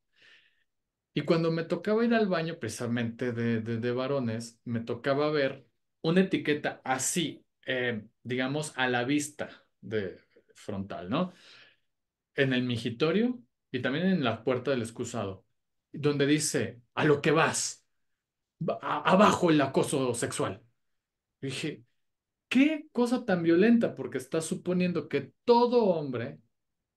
y cuando me tocaba ir al baño, precisamente de varones, me tocaba ver una etiqueta así, digamos, a la vista de frontal, ¿no? En el migitorio y también en la puerta del excusado, donde dice, a lo que vas, abajo el acoso sexual. Y dije, qué cosa tan violenta, porque está suponiendo que todo hombre,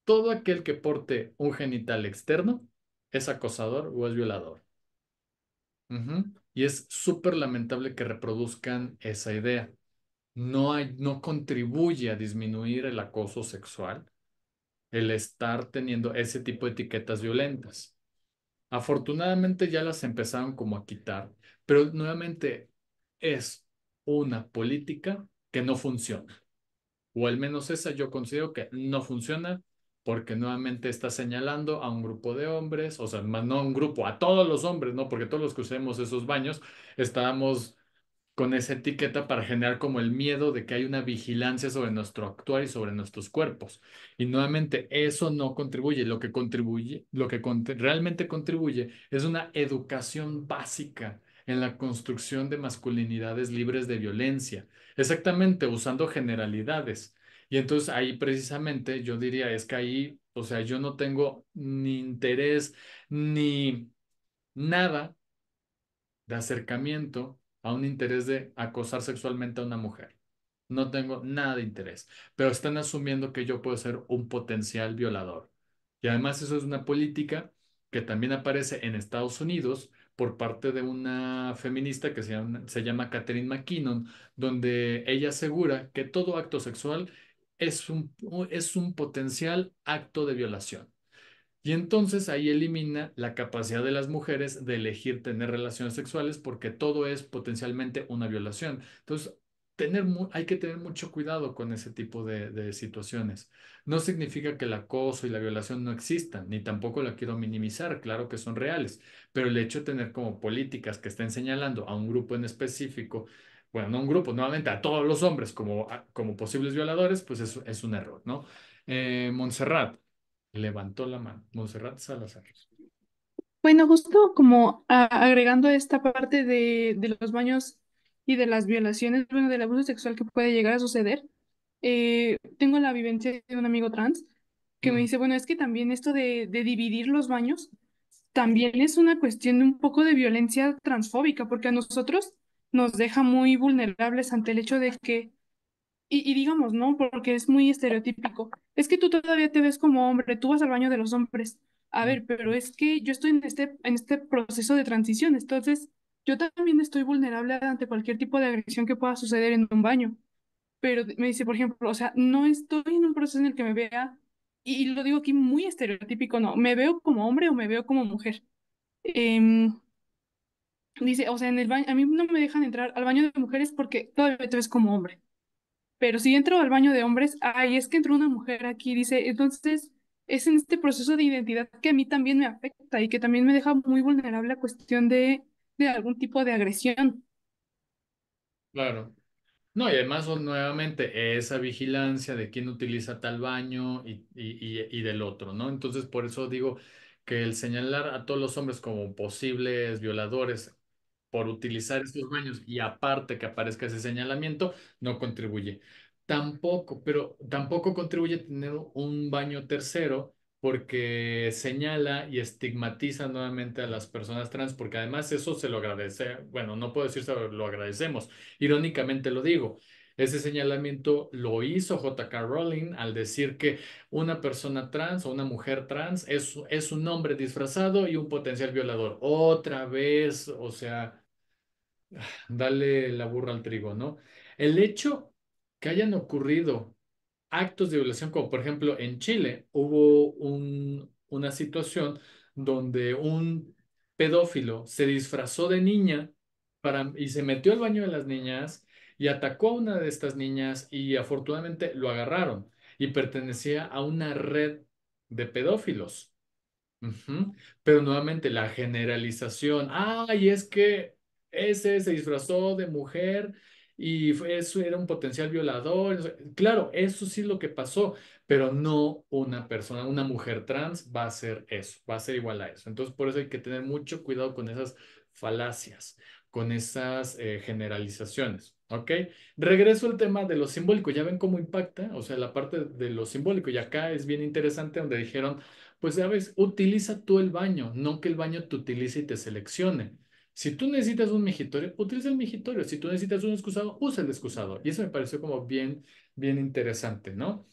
todo aquel que porte un genital externo, es acosador o es violador. Ujú. Y es súper lamentable que reproduzcan esa idea. No contribuye a disminuir el acoso sexual el estar teniendo ese tipo de etiquetas violentas. Afortunadamente ya las empezaron como a quitar, pero nuevamente es una política que no funciona. O al menos esa yo considero que no funciona porque nuevamente está señalando a un grupo de hombres, o sea, más no a un grupo, a todos los hombres, ¿no? Porque todos los que usemos esos baños estábamos con esa etiqueta para generar como el miedo de que hay una vigilancia sobre nuestro actuar y sobre nuestros cuerpos. Y nuevamente, eso no contribuye. Lo que contribuye, realmente contribuye es una educación básica en la construcción de masculinidades libres de violencia. Exactamente, usando generalidades. Y entonces ahí precisamente yo diría, es que ahí, o sea, yo no tengo ni interés ni nada de acercamiento a un interés de acosar sexualmente a una mujer. no tengo nada de interés, pero están asumiendo que yo puedo ser un potencial violador. Y además eso es una política que también aparece en Estados Unidos por parte de una feminista que se llama Catherine McKinnon, donde ella asegura que todo acto sexual es un potencial acto de violación. Y entonces ahí elimina la capacidad de las mujeres de elegir tener relaciones sexuales porque todo es potencialmente una violación. Entonces, hay que tener mucho cuidado con ese tipo de situaciones. No significa que el acoso y la violación no existan, ni tampoco la quiero minimizar, claro que son reales, pero el hecho de tener como políticas que estén señalando a un grupo en específico, bueno, no un grupo, nuevamente a todos los hombres como posibles violadores, pues es un error, ¿no? Montserrat. Levantó la mano. Montserrat Salazar. Bueno, justo como agregando esta parte de los baños y de las violaciones, bueno, del abuso sexual que puede llegar a suceder, tengo la vivencia de un amigo trans que me Mm, dice, bueno, es que también esto de dividir los baños también es una cuestión de un poco de violencia transfóbica, porque a nosotros nos deja muy vulnerables ante el hecho de que y digamos, ¿no? Porque es muy estereotípico. Es que tú todavía te ves como hombre, tú vas al baño de los hombres. A mm, ver, pero es que yo estoy en este proceso de transición, entonces yo también estoy vulnerable ante cualquier tipo de agresión que pueda suceder en un baño. Pero me dice, por ejemplo, o sea, no estoy en un proceso en el que me vea, y lo digo aquí muy estereotípico, no, me veo como hombre o me veo como mujer. Em, dice, o sea, en el baño, a mí no me dejan entrar al baño de mujeres porque todavía te ves como hombre. Pero si entro al baño de hombres, ay, es que entró una mujer aquí, dice, entonces es en este proceso de identidad que a mí también me afecta y que también me deja muy vulnerable a cuestión de algún tipo de agresión. claro. No, y además nuevamente esa vigilancia de quién utiliza tal baño y del otro, ¿no? Entonces, por eso digo que el señalar a todos los hombres como posibles violadores por utilizar estos baños y aparte que aparezca ese señalamiento, no contribuye. Tampoco, pero tampoco contribuye tener un baño tercero porque señala y estigmatiza nuevamente a las personas trans, porque además eso se lo agradece, bueno, no puedo decir se lo agradecemos, irónicamente lo digo. Ese señalamiento lo hizo J.K. Rowling al decir que una persona trans o una mujer trans es un hombre disfrazado y un potencial violador. Otra vez, o sea, dale la burra al trigo, ¿no? El hecho que hayan ocurrido actos de violación, como por ejemplo en Chile hubo una situación donde un pedófilo se disfrazó de niña y se metió al baño de las niñas y atacó a una de estas niñas y afortunadamente lo agarraron y pertenecía a una red de pedófilos. Ujú. Pero nuevamente la generalización, ay, es que ese se disfrazó de mujer y eso era un potencial violador. Claro, eso sí es lo que pasó, pero no una persona, una mujer trans va a hacer eso, va a ser igual a eso. Entonces, por eso hay que tener mucho cuidado con esas falacias, con esas generalizaciones, ¿ok? Regreso al tema de lo simbólico, ya ven cómo impacta, o sea, la parte de lo simbólico, y acá es bien interesante donde dijeron pues sabes, utiliza tú el baño, no que el baño te utilice y te seleccione. Si tú necesitas un migitorio, utiliza el migitorio. Si tú necesitas un excusado, usa el excusado. Y eso me pareció como bien, bien interesante, ¿no?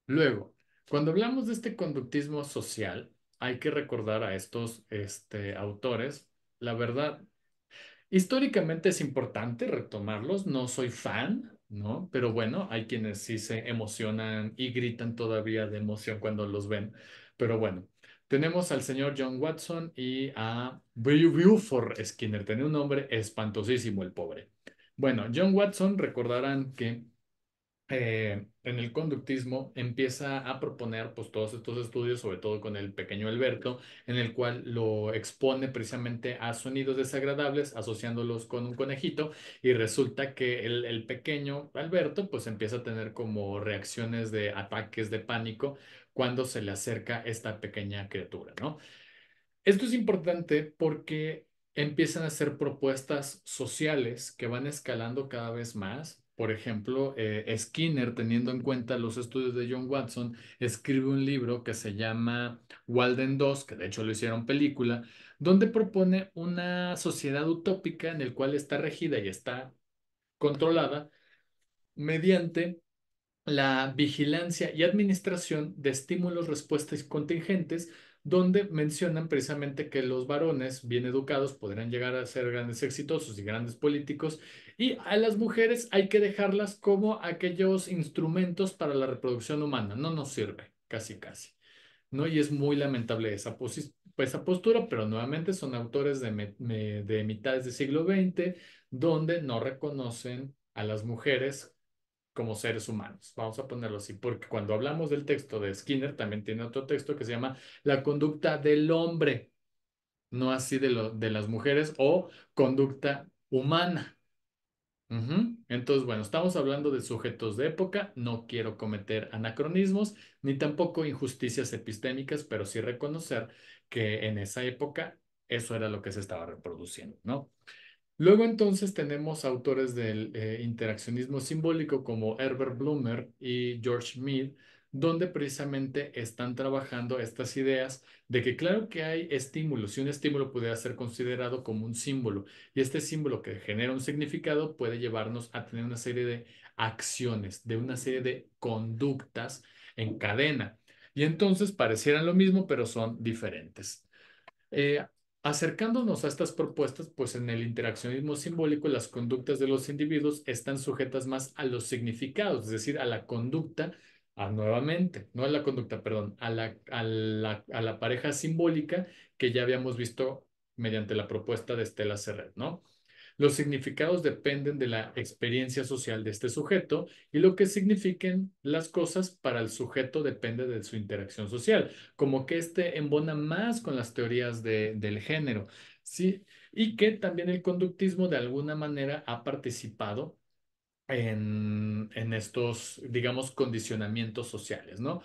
Luego, cuando hablamos de este conductismo social, hay que recordar a estos autores, la verdad, históricamente es importante retomarlos, no soy fan, ¿no? Pero bueno, hay quienes sí se emocionan y gritan todavía de emoción cuando los ven. Pero bueno, tenemos al señor John Watson y a Buford Skinner. Tenía un nombre espantosísimo el pobre. Bueno, John Watson, recordarán que en el conductismo empieza a proponer pues todos estos estudios, sobre todo con el pequeño Alberto, en el cual lo expone precisamente a sonidos desagradables asociándolos con un conejito y resulta que el pequeño Alberto pues empieza a tener como reacciones de ataques de pánico cuando se le acerca esta pequeña criatura, ¿no? Esto es importante porque empiezan a hacer propuestas sociales que van escalando cada vez más. Por ejemplo, Skinner, teniendo en cuenta los estudios de John Watson, escribe un libro que se llama Walden 2, que de hecho lo hicieron película, donde propone una sociedad utópica en el cual está regida y está controlada mediante la vigilancia y administración de estímulos, respuestas contingentes, donde mencionan precisamente que los varones bien educados podrán llegar a ser grandes exitosos y grandes políticos, y a las mujeres hay que dejarlas como aquellos instrumentos para la reproducción humana. No nos sirve, casi casi. ¿No? Y es muy lamentable esa postura, pero nuevamente son autores de mitades del siglo XX, donde no reconocen a las mujeres como seres humanos. Vamos a ponerlo así, porque cuando hablamos del texto de Skinner, también tiene otro texto que se llama La conducta del hombre, no así de las mujeres, o conducta humana. Entonces, bueno, estamos hablando de sujetos de época, no quiero cometer anacronismos ni tampoco injusticias epistémicas, pero sí reconocer que en esa época eso era lo que se estaba reproduciendo, ¿no? Luego entonces tenemos autores del interaccionismo simbólico como Herbert Blumer y George Mead, donde precisamente están trabajando estas ideas de que claro que hay estímulos y un estímulo puede ser considerado como un símbolo y este símbolo que genera un significado puede llevarnos a tener una serie de acciones, de una serie de conductas en cadena. Y entonces parecieran lo mismo, pero son diferentes. Eh, Acercándonos a estas propuestas, pues en el interaccionismo simbólico las conductas de los individuos están sujetas más a los significados, es decir, a la conducta, nuevamente, no a la conducta, perdón, a la pareja simbólica que ya habíamos visto mediante la propuesta de Estela Serret, ¿no? Los significados dependen de la experiencia social de este sujeto y lo que signifiquen las cosas para el sujeto depende de su interacción social, como que este embona más con las teorías del género, ¿sí? Y que también el conductismo de alguna manera ha participado en estos, digamos, condicionamientos sociales, ¿no?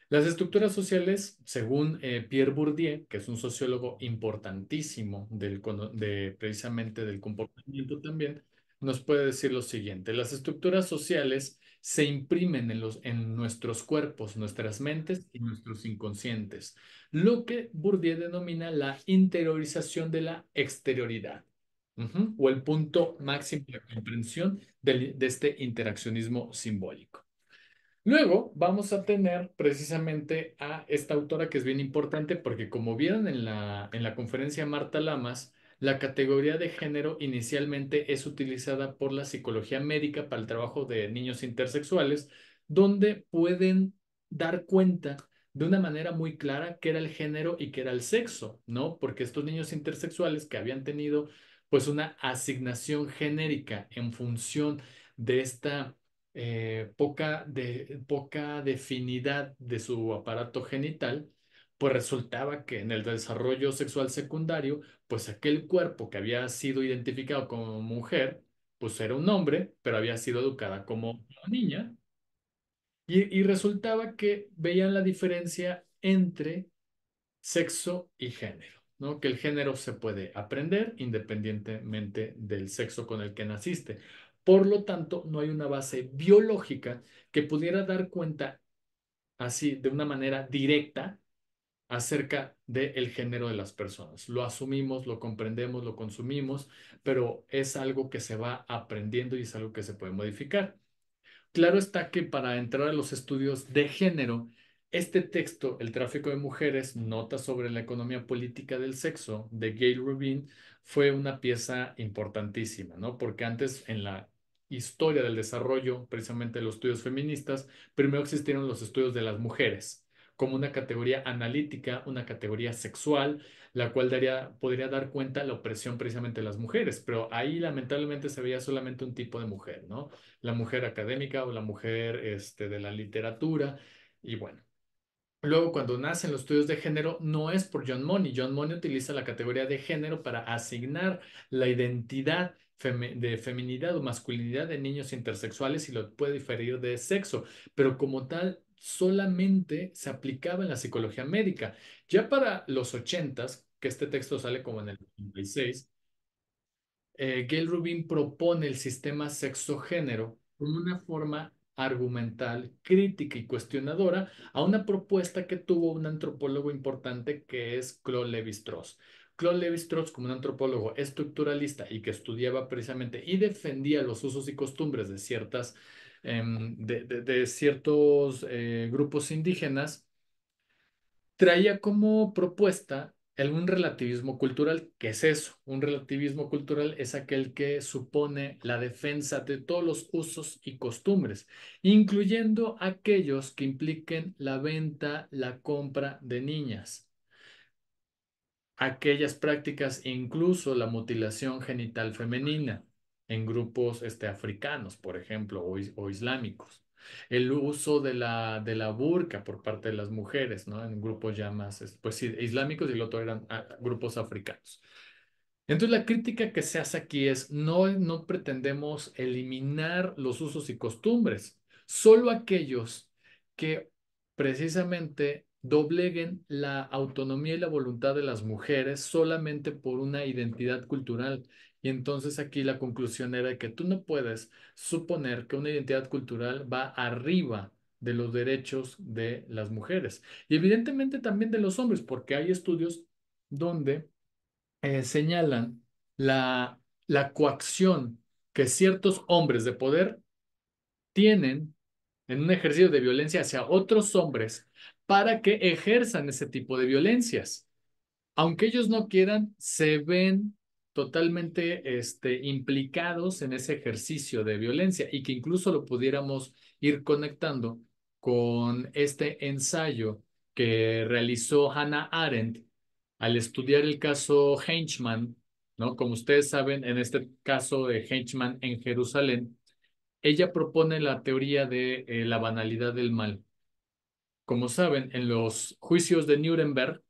Las estructuras sociales, según Pierre Bourdieu, que es un sociólogo importantísimo precisamente del comportamiento también, nos puede decir lo siguiente: las estructuras sociales se imprimen en nuestros cuerpos, nuestras mentes y nuestros inconscientes, lo que Bourdieu denomina la interiorización de la exterioridad, o el punto máximo de comprensión de este interaccionismo simbólico. Luego vamos a tener precisamente a esta autora que es bien importante porque como vieron en la conferencia Marta Lamas, la categoría de género inicialmente es utilizada por la psicología médica para el trabajo de niños intersexuales, donde pueden dar cuenta de una manera muy clara qué era el género y qué era el sexo, ¿no? Porque estos niños intersexuales que habían tenido pues una asignación genérica en función de esta poca definidad de su aparato genital, pues resultaba que en el desarrollo sexual secundario, pues aquel cuerpo que había sido identificado como mujer, pues era un hombre, pero había sido educada como una niña, y resultaba que veían la diferencia entre sexo y género, ¿no? Que el género se puede aprender independientemente del sexo con el que naciste. Por lo tanto, no hay una base biológica que pudiera dar cuenta así de una manera directa acerca del género de las personas. Lo asumimos, lo comprendemos, lo consumimos, pero es algo que se va aprendiendo y es algo que se puede modificar. Claro está que para entrar a los estudios de género, este texto, El tráfico de mujeres, Nota sobre la economía política del sexo, de Gail Rubin, fue una pieza importantísima, ¿no? Porque antes en la historia del desarrollo, precisamente de los estudios feministas, primero existieron los estudios de las mujeres como una categoría analítica, una categoría sexual, la cual podría dar cuenta de la opresión precisamente de las mujeres, pero ahí lamentablemente se veía solamente un tipo de mujer, ¿no? La mujer académica o la mujer de la literatura. Y bueno, luego cuando nacen los estudios de género, no es por John Money. John Money utiliza la categoría de género para asignar la identidad de feminidad o masculinidad de niños intersexuales y lo puede diferir de sexo, pero como tal solamente se aplicaba en la psicología médica. Ya para los ochentas, que este texto sale como en el 86, Gail Rubin propone el sistema sexo-género como una forma argumental, crítica y cuestionadora a una propuesta que tuvo un antropólogo importante que es Claude Lévi-Strauss. Claude Lévi-Strauss, como un antropólogo estructuralista y que estudiaba precisamente y defendía los usos y costumbres de ciertas de ciertos grupos indígenas, traía como propuesta un relativismo cultural. ¿Qué es eso? Un relativismo cultural es aquel que supone la defensa de todos los usos y costumbres, incluyendo aquellos que impliquen la venta, la compra de niñas, aquellas prácticas, incluso la mutilación genital femenina en grupos africanos, por ejemplo, o islámicos. El uso de la burka por parte de las mujeres, ¿no? En grupos ya más, pues sí, islámicos y el otro eran grupos africanos. Entonces la crítica que se hace aquí es no pretendemos eliminar los usos y costumbres, solo aquellos que precisamente dobleguen la autonomía y la voluntad de las mujeres solamente por una identidad cultural. Y entonces aquí la conclusión era que tú no puedes suponer que una identidad cultural va arriba de los derechos de las mujeres y evidentemente también de los hombres, porque hay estudios donde señalan la coacción que ciertos hombres de poder tienen en un ejercicio de violencia hacia otros hombres para que ejerzan ese tipo de violencias. Aunque ellos no quieran, se ven totalmente implicados en ese ejercicio de violencia y que incluso lo pudiéramos ir conectando con este ensayo que realizó Hannah Arendt al estudiar el caso Eichmann, ¿no? Como ustedes saben, en este caso de Eichmann en Jerusalén, ella propone la teoría de la banalidad del mal. Como saben, en los juicios de Nuremberg,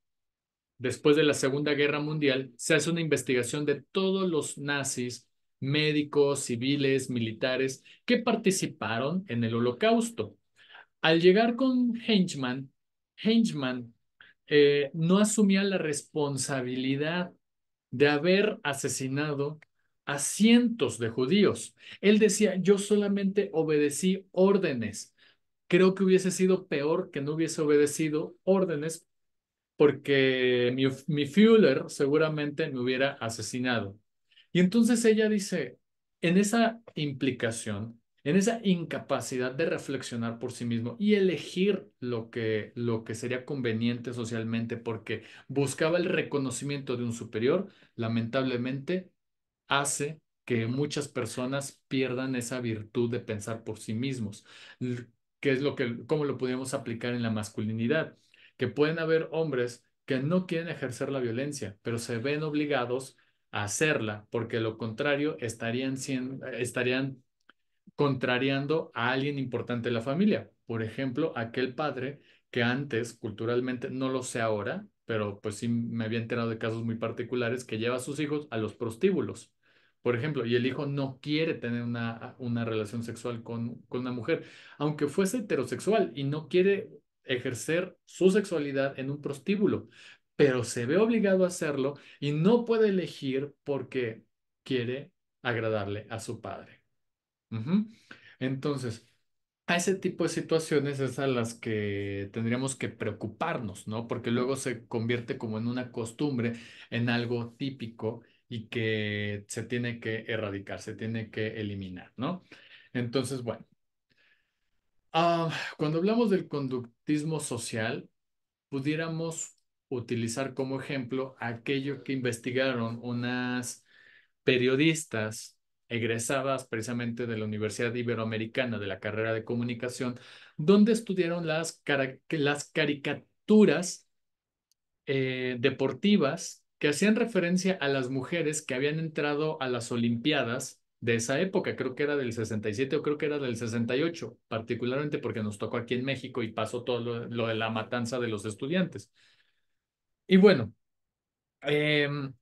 después de la Segunda Guerra Mundial, se hace una investigación de todos los nazis, médicos, civiles, militares, que participaron en el Holocausto. Al llegar con Eichmann, Eichmann no asumía la responsabilidad de haber asesinado a cientos de judíos. Él decía, yo solamente obedecí órdenes. Creo que hubiese sido peor que no hubiese obedecido órdenes porque mi Führer seguramente me hubiera asesinado. Y entonces ella dice, en esa implicación, en esa incapacidad de reflexionar por sí mismo y elegir lo que sería conveniente socialmente porque buscaba el reconocimiento de un superior, lamentablemente hace que muchas personas pierdan esa virtud de pensar por sí mismos. ¿Qué es cómo lo podemos aplicar en la masculinidad? Que pueden haber hombres que no quieren ejercer la violencia, pero se ven obligados a hacerla, porque lo contrario estarían contrariando a alguien importante de la familia. Por ejemplo, aquel padre que antes, culturalmente, no lo sé ahora, pero pues sí me había enterado de casos muy particulares que lleva a sus hijos a los prostíbulos. Por ejemplo, y el hijo no quiere tener una relación sexual con una mujer, aunque fuese heterosexual, y no quiere ejercer su sexualidad en un prostíbulo, pero se ve obligado a hacerlo y no puede elegir porque quiere agradarle a su padre. Ujú. Entonces, a ese tipo de situaciones es a las que tendríamos que preocuparnos, ¿no? Porque luego se convierte como en una costumbre, en algo típico y que se tiene que erradicar, se tiene que eliminar, ¿no? Entonces, bueno, cuando hablamos del conductismo social, pudiéramos utilizar como ejemplo aquello que investigaron unas periodistas egresadas precisamente de la Universidad Iberoamericana de la carrera de comunicación, donde estudiaron las caricaturas deportivas que hacían referencia a las mujeres que habían entrado a las Olimpiadas de esa época, creo que era del 67 o creo que era del 68, particularmente porque nos tocó aquí en México y pasó todo lo de la matanza de los estudiantes. Y bueno, em,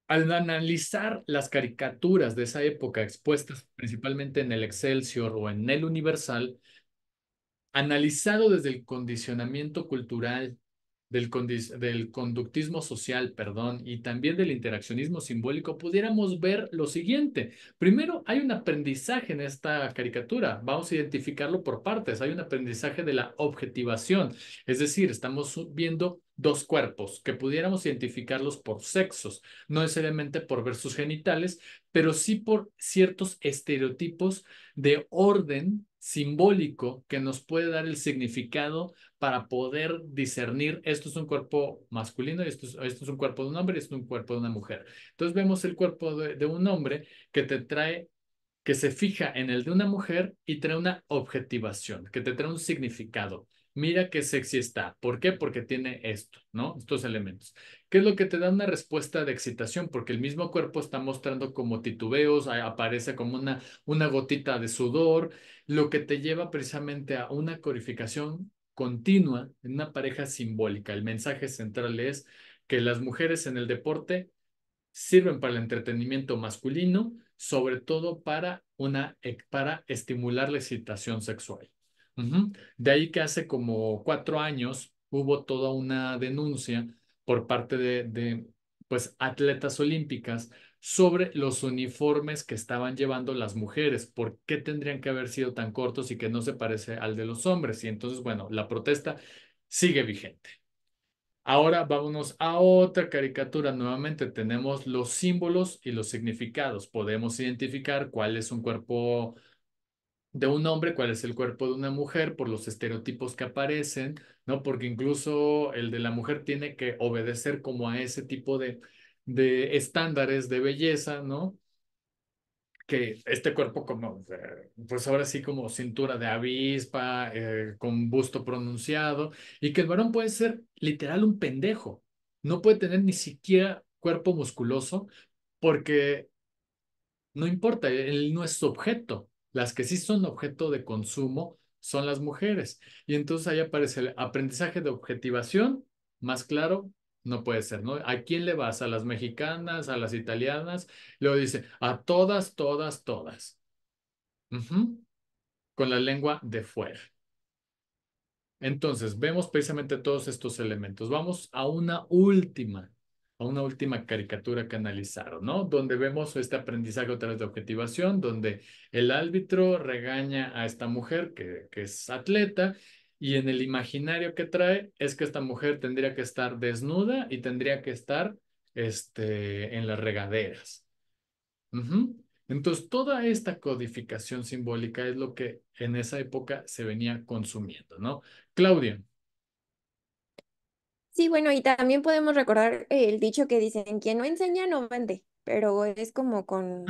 al analizar las caricaturas de esa época expuestas principalmente en el Excelsior o en el Universal, analizado desde el condicionamiento cultural, del conductismo social, perdón, y también del interaccionismo simbólico, pudiéramos ver lo siguiente. Primero, hay un aprendizaje en esta caricatura. Vamos a identificarlo por partes. Hay un aprendizaje de la objetivación, es decir, estamos viendo dos cuerpos que pudiéramos identificarlos por sexos, no necesariamente por ver sus genitales, pero sí por ciertos estereotipos de orden simbólico que nos puede dar el significado para poder discernir esto es un cuerpo masculino y esto es un cuerpo de un hombre y esto es un cuerpo de una mujer. Entonces vemos el cuerpo de un hombre que te trae, que se fija en el de una mujer y trae una objetivación, que te trae un significado. Mira qué sexy está. ¿Por qué? Porque tiene esto, ¿no? Estos elementos. ¿Qué es lo que te da una respuesta de excitación? Porque el mismo cuerpo está mostrando como titubeos, aparece como una gotita de sudor, lo que te lleva precisamente a una codificación continua en una pareja simbólica. El mensaje central es que las mujeres en el deporte sirven para el entretenimiento masculino, sobre todo para estimular la excitación sexual. Ujú. De ahí que hace como 4 años hubo toda una denuncia por parte pues, atletas olímpicas sobre los uniformes que estaban llevando las mujeres. ¿Por qué tendrían que haber sido tan cortos y que no se parece al de los hombres? Y entonces, bueno, la protesta sigue vigente. Ahora vámonos a otra caricatura. Nuevamente tenemos los símbolos y los significados. Podemos identificar cuál es un cuerpo de un hombre, cuál es el cuerpo de una mujer por los estereotipos que aparecen, ¿no? Porque incluso el de la mujer tiene que obedecer como a ese tipo de estándares de belleza, ¿no? Que este cuerpo como, pues ahora sí como cintura de avispa, con busto pronunciado, y que el varón puede ser literal un pendejo, no puede tener ni siquiera cuerpo musculoso, porque no importa, él no es su objeto. Las que sí son objeto de consumo son las mujeres. Y entonces ahí aparece el aprendizaje de objetivación, más claro, no puede ser, ¿no? ¿A quién le vas? ¿A las mexicanas, a las italianas? Luego dice, a todas, todas, todas. Ujú. Con la lengua de fuera. Entonces, vemos precisamente todos estos elementos. Vamos a una última caricatura que analizaron, ¿no? Donde vemos este aprendizaje otra vez de objetivación, donde el árbitro regaña a esta mujer que es atleta y en el imaginario que trae es que esta mujer tendría que estar desnuda y tendría que estar en las regaderas. Ujú. Entonces, toda esta codificación simbólica es lo que en esa época se venía consumiendo, ¿no? Claudia, Sí, bueno, y también podemos recordar el dicho que dicen, quien no enseña no vende, pero es como con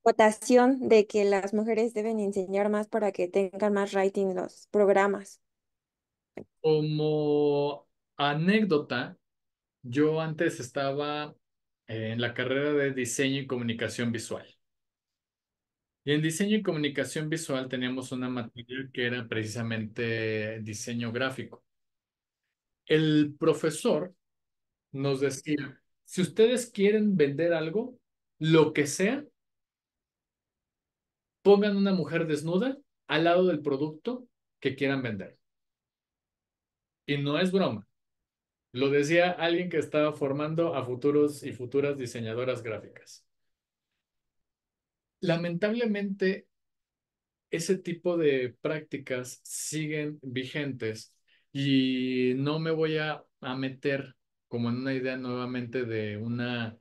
votación de que las mujeres deben enseñar más para que tengan más rating los programas. como anécdota, yo antes estaba en la carrera de diseño y comunicación visual. Y en diseño y comunicación visual teníamos una materia que era precisamente diseño gráfico. El profesor nos decía, si ustedes quieren vender algo, lo que sea, pongan una mujer desnuda al lado del producto que quieran vender. Y no es broma. Lo decía alguien que estaba formando a futuros y futuras diseñadoras gráficas. Lamentablemente, ese tipo de prácticas siguen vigentes y no me voy a meter como en una idea nuevamente de una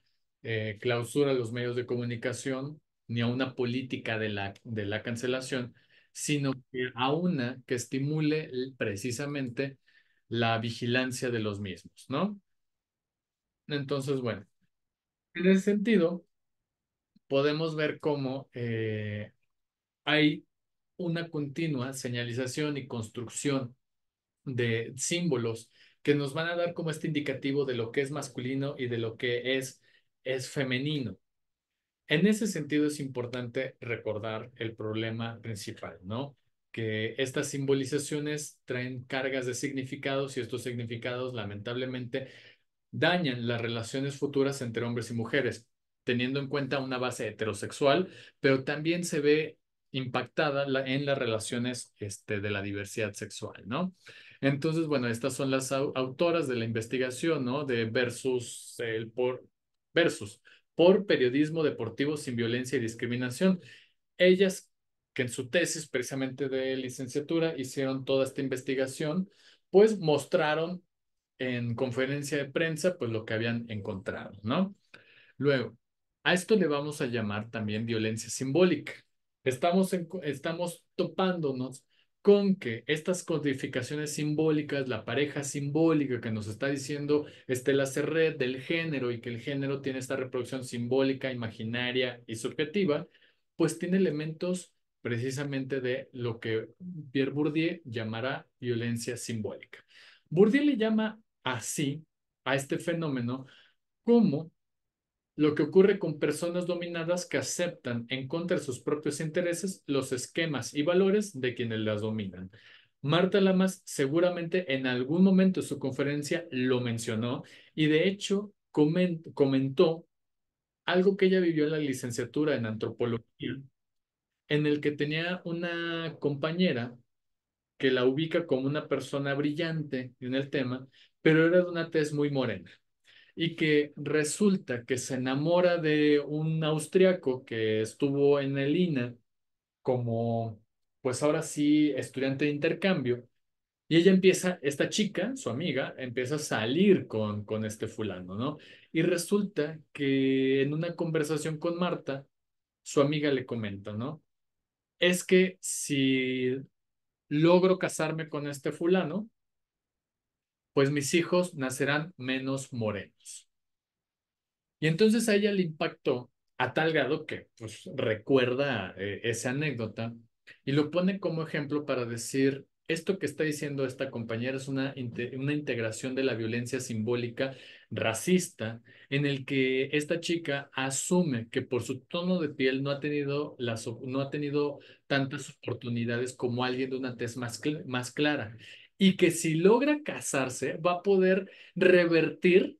clausura a los medios de comunicación ni a una política de la cancelación, sino que a una que estimule precisamente la vigilancia de los mismos, ¿no? Entonces, bueno, en ese sentido, podemos ver cómo hay una continua señalización y construcción de símbolos que nos van a dar como este indicativo de lo que es masculino y de lo que es femenino. En ese sentido es importante recordar el problema principal, ¿no? Que estas simbolizaciones traen cargas de significados y estos significados lamentablemente dañan las relaciones futuras entre hombres y mujeres, teniendo en cuenta una base heterosexual, pero también se ve impactada en las relaciones de la diversidad sexual, ¿no? Entonces, bueno, estas son las autoras de la investigación, ¿no? De por periodismo deportivo sin violencia y discriminación. Ellas, que en su tesis precisamente de licenciatura hicieron toda esta investigación, pues mostraron en conferencia de prensa, pues lo que habían encontrado, ¿no? Luego, a esto le vamos a llamar también violencia simbólica. estamos topándonos con que estas codificaciones simbólicas, la pareja simbólica que nos está diciendo Estela Serret del género y que el género tiene esta reproducción simbólica, imaginaria y subjetiva, pues tiene elementos precisamente de lo que Pierre Bourdieu llamará violencia simbólica. Bourdieu le llama así a este fenómeno como lo que ocurre con personas dominadas que aceptan en contra de sus propios intereses los esquemas y valores de quienes las dominan. Marta Lamas seguramente en algún momento de su conferencia lo mencionó y de hecho comentó algo que ella vivió en la licenciatura en antropología, en el que tenía una compañera que la ubica como una persona brillante en el tema, pero era de una tez muy morena y que resulta que se enamora de un austriaco que estuvo en el INA como, pues ahora sí, estudiante de intercambio. Y ella empieza, esta chica, su amiga, empieza a salir con este fulano, ¿no? Y resulta que en una conversación con Marta, su amiga le comenta, ¿no? Es que si logro casarme con este fulano, pues mis hijos nacerán menos morenos. Y entonces a ella le impactó a tal grado que pues recuerda esa anécdota y lo pone como ejemplo para decir, esto que está diciendo esta compañera es una integración de la violencia simbólica racista en el que esta chica asume que por su tono de piel no ha tenido tantas oportunidades como alguien de una tez más clara y que si logra casarse va a poder revertir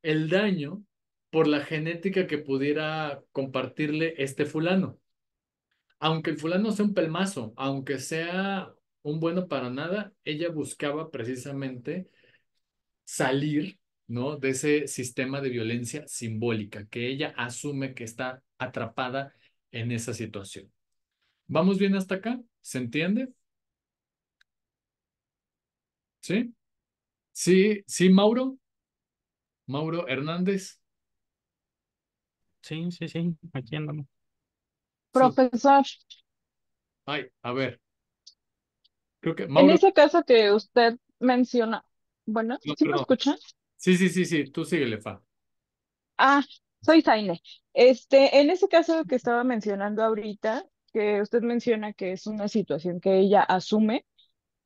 el daño por la genética que pudiera compartirle este fulano. Aunque el fulano sea un pelmazo, aunque sea un bueno para nada, ella buscaba precisamente salir, ¿no? De ese sistema de violencia simbólica, que ella asume que está atrapada en esa situación. ¿Vamos bien hasta acá? ¿Se entiende? ¿Sí? Sí, sí, Mauro. Mauro Hernández. Sí, sí, sí, aquí andamos. Su- Profesor, Ay, a ver, creo que en Mauro. ese caso que usted menciona, bueno, No, ¿sí me perdón. escuchan? Sí, sí, sí, sí, tú síguele, Fa. Ah, soy Zaine. En ese caso que estaba mencionando ahorita, que usted menciona que es una situación que ella asume,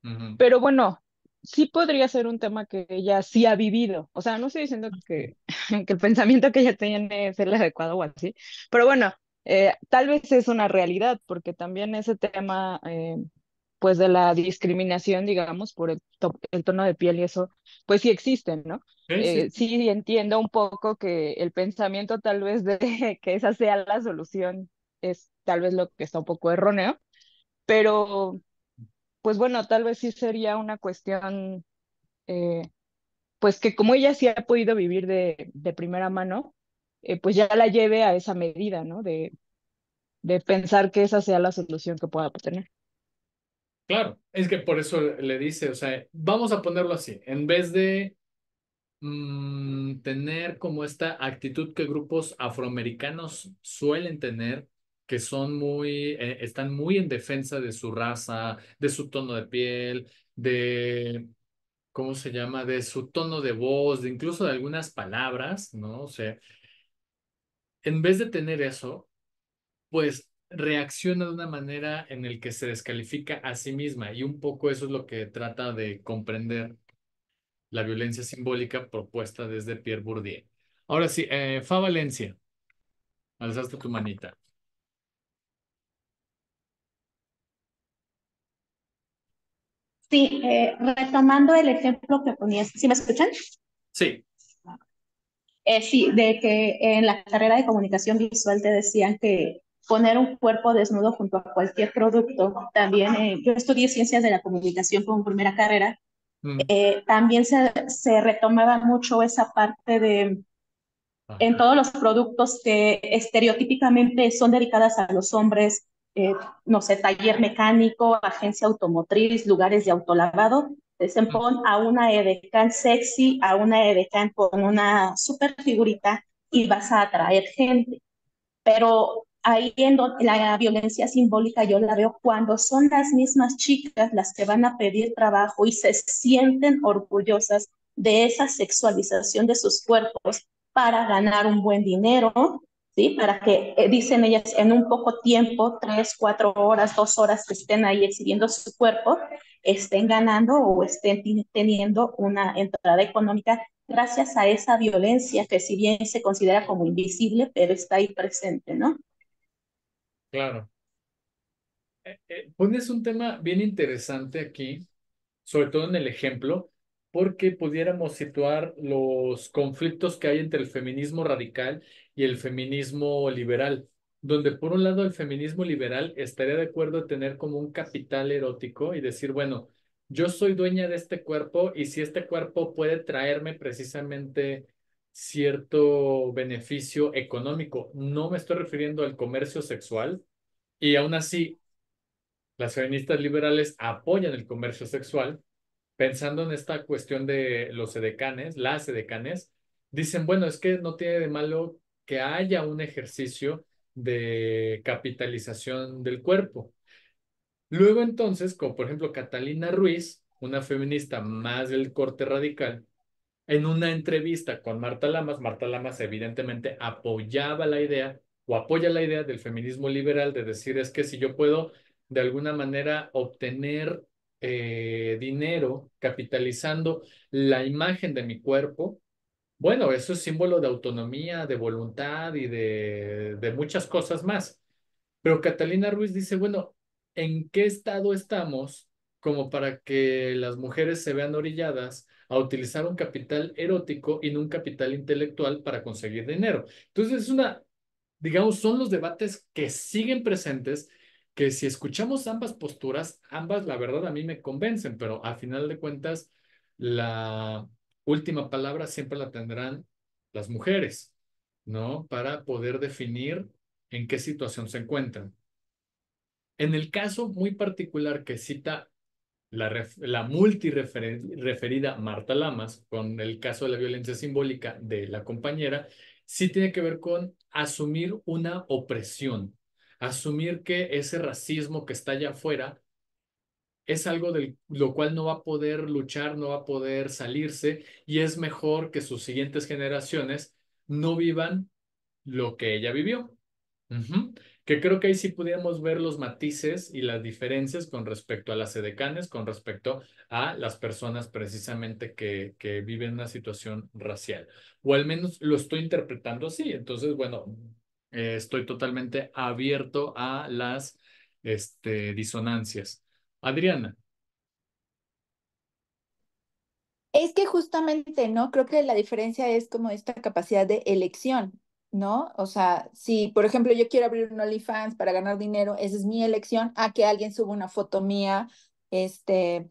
Ujú. pero bueno, sí podría ser un tema que ella sí ha vivido. O sea, no estoy diciendo que, que el pensamiento que ella tiene es el adecuado o así, pero bueno, tal vez es una realidad, porque también ese tema, pues de la discriminación, digamos, por el tono de piel y eso, pues sí existen, ¿no? Sí, sí, sí. Sí entiendo un poco que el pensamiento tal vez de que esa sea la solución es tal vez lo que está un poco erróneo, pero pues bueno, tal vez sí sería una cuestión, eh, pues que como ella sí ha podido vivir de primera mano, pues ya la lleve a esa medida, ¿no? De pensar que esa sea la solución que pueda tener. Claro, es que por eso le dice, o sea, vamos a ponerlo así, en vez de tener como esta actitud que grupos afroamericanos suelen tener, que son están muy en defensa de su raza, de su tono de piel, de, ¿cómo se llama? De su tono de voz, de incluso de algunas palabras, ¿no? O sea, en vez de tener eso, pues reacciona de una manera en el que se descalifica a sí misma y un poco eso es lo que trata de comprender la violencia simbólica propuesta desde Pierre Bourdieu. Ahora sí, Fa Valencia, alzaste tu manita. Sí, retomando el ejemplo que ponías, ¿sí me escuchan? Sí, Sí, de que en la carrera de comunicación visual te decían que poner un cuerpo desnudo junto a cualquier producto, también yo estudié ciencias de la comunicación como primera carrera, mm, también se retomaba mucho esa parte de en ajá, todos los productos que estereotípicamente son dedicadas a los hombres, no sé, taller mecánico, agencia automotriz, lugares de autolavado, se mm, pone a una edecán sexy, a una edecán con una super figurita y vas a atraer gente. Pero ahí la violencia simbólica yo la veo cuando son las mismas chicas las que van a pedir trabajo y se sienten orgullosas de esa sexualización de sus cuerpos para ganar un buen dinero, ¿sí? Para que, dicen ellas, en un poco tiempo, 3, 4 horas, 2 horas que estén ahí exhibiendo su cuerpo, estén ganando o estén teniendo una entrada económica gracias a esa violencia que si bien se considera como invisible, pero está ahí presente, ¿no? Claro. Pones un tema bien interesante aquí, sobre todo en el ejemplo, porque pudiéramos situar los conflictos que hay entre el feminismo radical y el feminismo liberal, donde por un lado el feminismo liberal estaría de acuerdo en tener como un capital erótico y decir, bueno, yo soy dueña de este cuerpo y si este cuerpo puede traerme precisamente cierto beneficio económico, no me estoy refiriendo al comercio sexual, y aún así las feministas liberales apoyan el comercio sexual, pensando en esta cuestión de los edecanes, las edecanes, dicen, bueno, es que no tiene de malo que haya un ejercicio de capitalización del cuerpo. Luego entonces, como por ejemplo Catalina Ruiz, una feminista más del corte radical, en una entrevista con Marta Lamas evidentemente apoyaba la idea o apoya la idea del feminismo liberal de decir es que si yo puedo de alguna manera obtener dinero capitalizando la imagen de mi cuerpo, bueno, eso es símbolo de autonomía, de voluntad y de muchas cosas más. Pero Catalina Ruiz dice, bueno, ¿en qué estado estamos como para que las mujeres se vean orilladas a utilizar un capital erótico y no un capital intelectual para conseguir dinero? Entonces es una, digamos, son los debates que siguen presentes, que si escuchamos ambas posturas, ambas, la verdad, a mí me convencen, pero a final de cuentas, la última palabra siempre la tendrán las mujeres, ¿no? Para poder definir en qué situación se encuentran. En el caso muy particular que cita la multireferida Marta Lamas, con el caso de la violencia simbólica de la compañera, sí tiene que ver con asumir una opresión, asumir que ese racismo que está allá afuera es algo de lo cual no va a poder luchar, no va a poder salirse, y es mejor que sus siguientes generaciones no vivan lo que ella vivió. Ujú. Que creo que ahí sí pudiéramos ver los matices y las diferencias con respecto a las edecanes, con respecto a las personas precisamente que viven una situación racial. O al menos lo estoy interpretando así. Entonces, bueno, estoy totalmente abierto a las disonancias. Adriana, Es que justamente, ¿no? Creo que la diferencia es como esta capacidad de elección, ¿no? O sea, si, por ejemplo, yo quiero abrir un OnlyFans para ganar dinero, esa es mi elección, a que alguien suba una foto mía, este,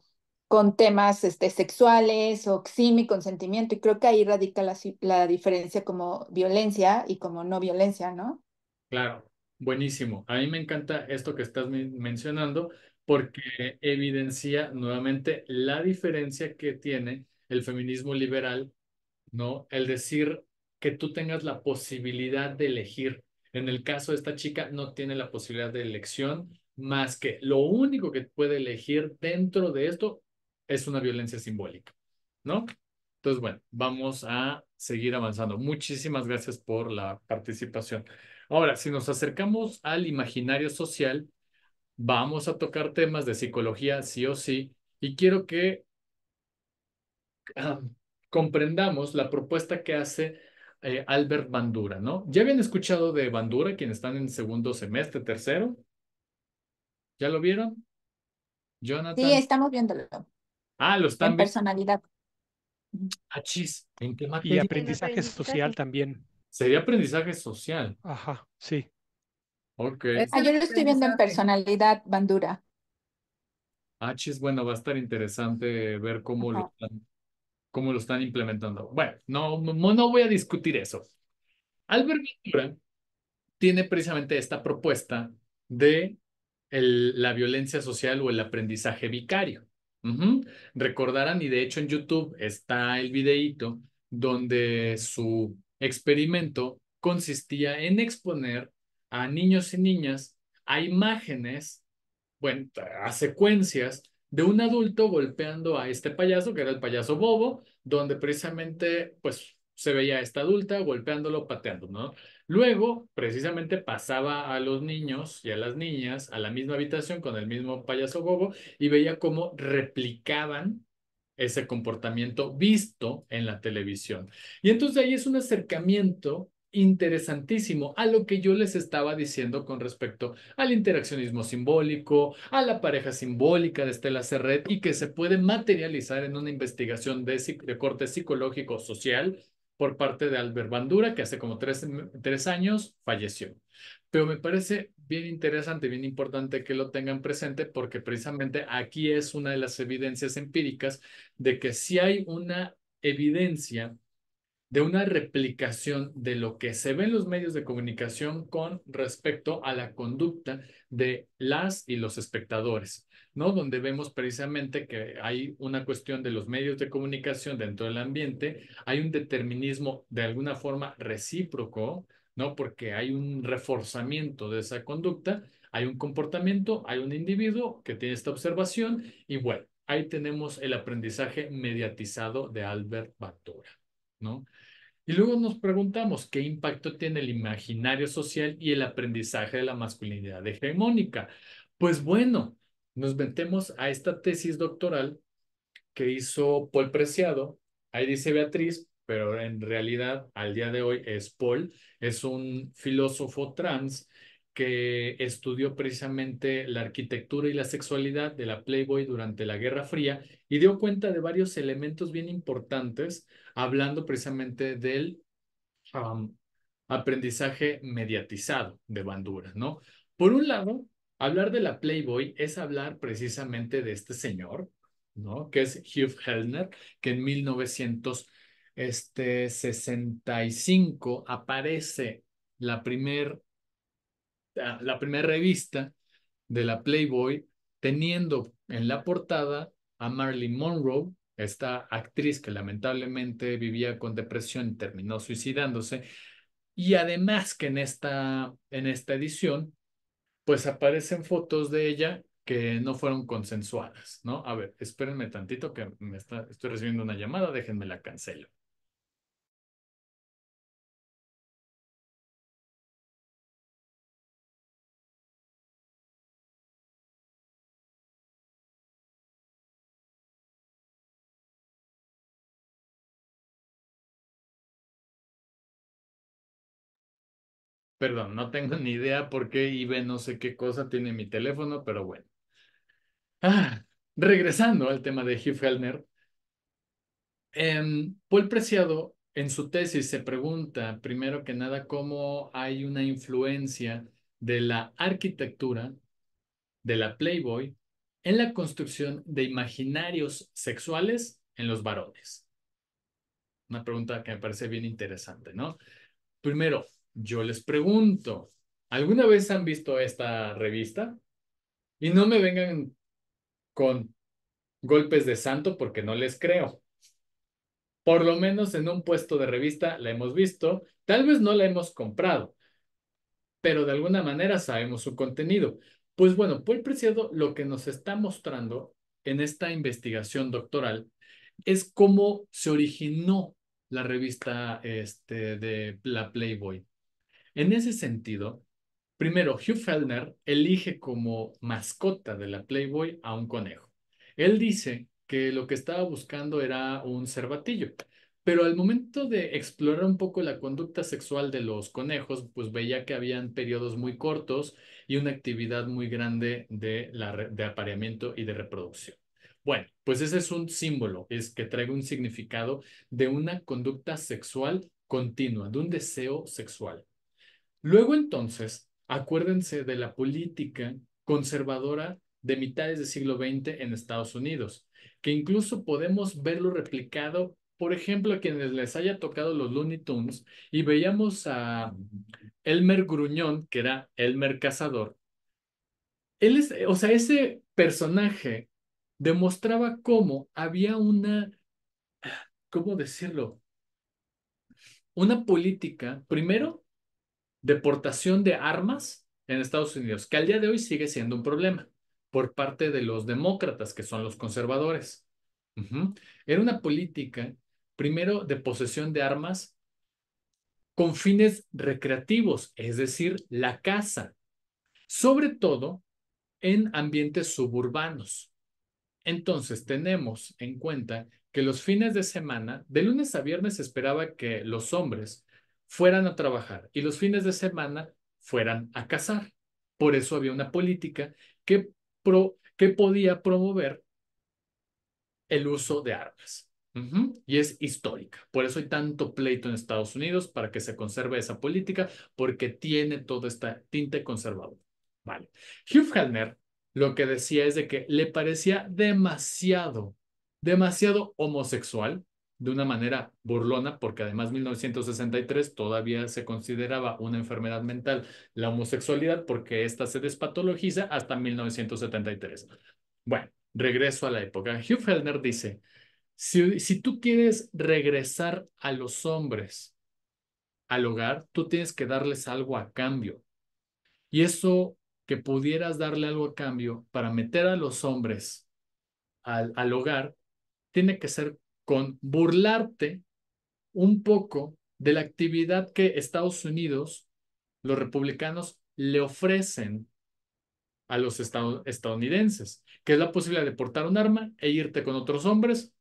con temas, sexuales o sin mi consentimiento. Y creo que ahí radica la diferencia como violencia y como no violencia, ¿no? claro, buenísimo. A mí me encanta esto que estás mencionando porque evidencia nuevamente la diferencia que tiene el feminismo liberal, ¿no? El decir que tú tengas la posibilidad de elegir. En el caso de esta chica, no tiene la posibilidad de elección, más que lo único que puede elegir dentro de esto es una violencia simbólica, ¿no? Entonces, bueno, vamos a seguir avanzando. Muchísimas gracias por la participación. Ahora, si nos acercamos al imaginario social, vamos a tocar temas de psicología sí o sí, y quiero que ah, comprendamos la propuesta que hace Albert Bandura, ¿no? ¿Ya habían escuchado de Bandura, quienes están en segundo semestre, tercero? ¿Ya lo vieron? Sí, Jonathan. estamos viéndolo Ah, lo en están viendo. personalidad. Ah, chis, ¿en qué Y materia? En aprendizaje social aprendizaje. también. Sería aprendizaje social. Ajá, sí. Ok. Es Ah, en yo lo estoy viendo en aprendizaje. personalidad, Bandura. Ah, chis, bueno, va a estar interesante ver Ajá. cómo lo están implementando. Bueno, no voy a discutir eso. Albert Bandura tiene precisamente esta propuesta de la violencia social o el aprendizaje vicario. Ujú. Recordarán, y de hecho en YouTube está el videíto donde su experimento consistía en exponer a niños y niñas a imágenes, bueno, a secuencias de un adulto golpeando a este payaso, que era el payaso Bobo, donde precisamente, pues, se veía a esta adulta golpeándolo, pateando, ¿no? Luego, precisamente pasaba a los niños y a las niñas a la misma habitación con el mismo payaso Bobo y veía cómo replicaban ese comportamiento visto en la televisión. Y entonces ahí es un acercamiento interesantísimo a lo que yo les estaba diciendo con respecto al interaccionismo simbólico, a la pareja simbólica de Estela Serret y que se puede materializar en una investigación de corte psicológico social por parte de Albert Bandura, que hace como 3 años falleció. Pero me parece bien interesante, bien importante que lo tengan presente porque precisamente aquí es una de las evidencias empíricas de que si hay una evidencia de una replicación de lo que se ve en los medios de comunicación con respecto a la conducta de las y los espectadores, ¿no? Donde vemos precisamente que hay una cuestión de los medios de comunicación dentro del ambiente, hay un determinismo de alguna forma recíproco, ¿no? Porque hay un reforzamiento de esa conducta, hay un comportamiento, hay un individuo que tiene esta observación y bueno, ahí tenemos el aprendizaje mediatizado de Albert Bandura, ¿no? Y luego nos preguntamos qué impacto tiene el imaginario social y el aprendizaje de la masculinidad hegemónica. Pues bueno, nos metemos a esta tesis doctoral que hizo Paul Preciado. Ahí dice Beatriz, pero en realidad al día de hoy es Paul, es un filósofo trans que estudió precisamente la arquitectura y la sexualidad de la Playboy durante la Guerra Fría y dio cuenta de varios elementos bien importantes, hablando precisamente del um, aprendizaje mediatizado de Bandura, ¿no? Por un lado, hablar de la Playboy es hablar precisamente de este señor, ¿no? Que es Hugh Hefner, que en 1965 aparece la primer, la primera revista de la Playboy, teniendo en la portada a Marilyn Monroe, esta actriz que lamentablemente vivía con depresión y terminó suicidándose, y además que en esta edición, pues aparecen fotos de ella que no fueron consensuadas, ¿no? A ver, espérenme tantito que estoy recibiendo una llamada, déjenme la cancelo. Perdón, no tengo ni idea por qué IBE no sé qué cosa tiene mi teléfono, pero bueno. Regresando al tema de Hugh Hefner, Paul Preciado en su tesis se pregunta, primero que nada, cómo hay una influencia de la arquitectura de la Playboy en la construcción de imaginarios sexuales en los varones. Una pregunta que me parece bien interesante, ¿no? Primero, yo les pregunto, ¿alguna vez han visto esta revista? Y no me vengan con golpes de santo porque no les creo. Por lo menos en un puesto de revista la hemos visto, tal vez no la hemos comprado, pero de alguna manera sabemos su contenido. Pues bueno, Paul Preciado lo que nos está mostrando en esta investigación doctoral es cómo se originó la revista de la Playboy. En ese sentido, primero, Hugh Hefner elige como mascota de la Playboy a un conejo. Él dice que lo que estaba buscando era un cervatillo, pero al momento de explorar un poco la conducta sexual de los conejos, pues veía que habían periodos muy cortos y una actividad muy grande de apareamiento y de reproducción. Bueno, pues ese es un símbolo, es que trae un significado de una conducta sexual continua, de un deseo sexual. Luego entonces, acuérdense de la política conservadora de mitades del siglo XX en Estados Unidos, que incluso podemos verlo replicado, por ejemplo, a quienes les haya tocado los Looney Tunes y veíamos a Elmer Gruñón, que era Elmer Cazador. O sea, ese personaje demostraba cómo había ¿cómo decirlo? Una política, primero, deportación de armas en Estados Unidos, que al día de hoy sigue siendo un problema por parte de los demócratas, que son los conservadores. Ujú. Era una política, primero, de posesión de armas con fines recreativos, es decir, la caza, sobre todo en ambientes suburbanos. Entonces, tenemos en cuenta que los fines de semana, de lunes a viernes, se esperaba que los hombres fueran a trabajar y los fines de semana fueran a cazar. Por eso había una política que podía promover el uso de armas. Y es histórica. Por eso hay tanto pleito en Estados Unidos para que se conserve esa política, porque tiene toda esta tinte conservadora. Vale. Hugh Hefner lo que decía es de que le parecía demasiado homosexual, de una manera burlona, porque además 1963 todavía se consideraba una enfermedad mental la homosexualidad, porque esta se despatologiza hasta 1973. Bueno, regreso a la época. Hugh Hefner dice, si tú quieres regresar a los hombres al hogar, tú tienes que darles algo a cambio. Y eso que pudieras darle algo a cambio para meter a los hombres al hogar, tiene que ser con burlarte un poco de la actividad que Estados Unidos, los republicanos, le ofrecen a los estadounidenses, que es la posibilidad de portar un arma e irte con otros hombres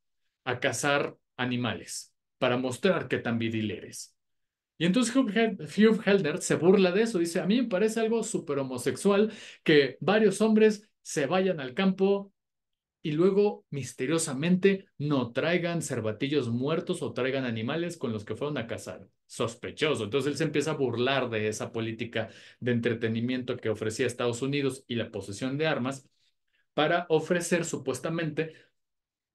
a cazar animales para mostrar qué tan viril eres. Y entonces Hugh Hefner se burla de eso, dice, a mí me parece algo súper homosexual que varios hombres se vayan al campo y luego misteriosamente no traigan cervatillos muertos o traigan animales con los que fueron a cazar. Sospechoso. Entonces él se empieza a burlar de esa política de entretenimiento que ofrecía Estados Unidos y la posesión de armas para ofrecer supuestamente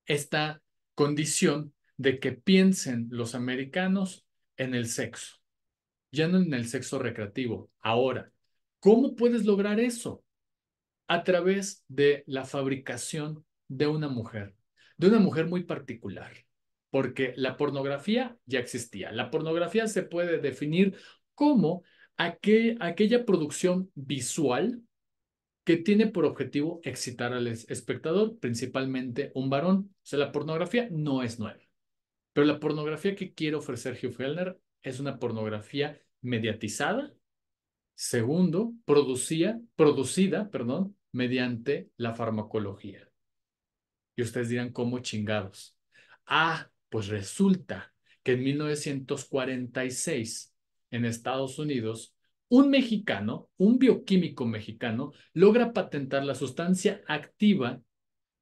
esta condición de que piensen los americanos en el sexo, ya no en el sexo recreativo. Ahora, ¿cómo puedes lograr eso? A través de la fabricación de una mujer muy particular, porque la pornografía ya existía. La pornografía se puede definir como aquella producción visual que tiene por objetivo excitar al espectador, principalmente un varón. O sea, la pornografía no es nueva, pero la pornografía que quiere ofrecer Hugh Hefner es una pornografía mediatizada. Segundo, producida, perdón, mediante la farmacología. Y ustedes dirán, ¿cómo chingados? Ah, pues resulta que en 1946, en Estados Unidos, un mexicano, un bioquímico mexicano, logra patentar la sustancia activa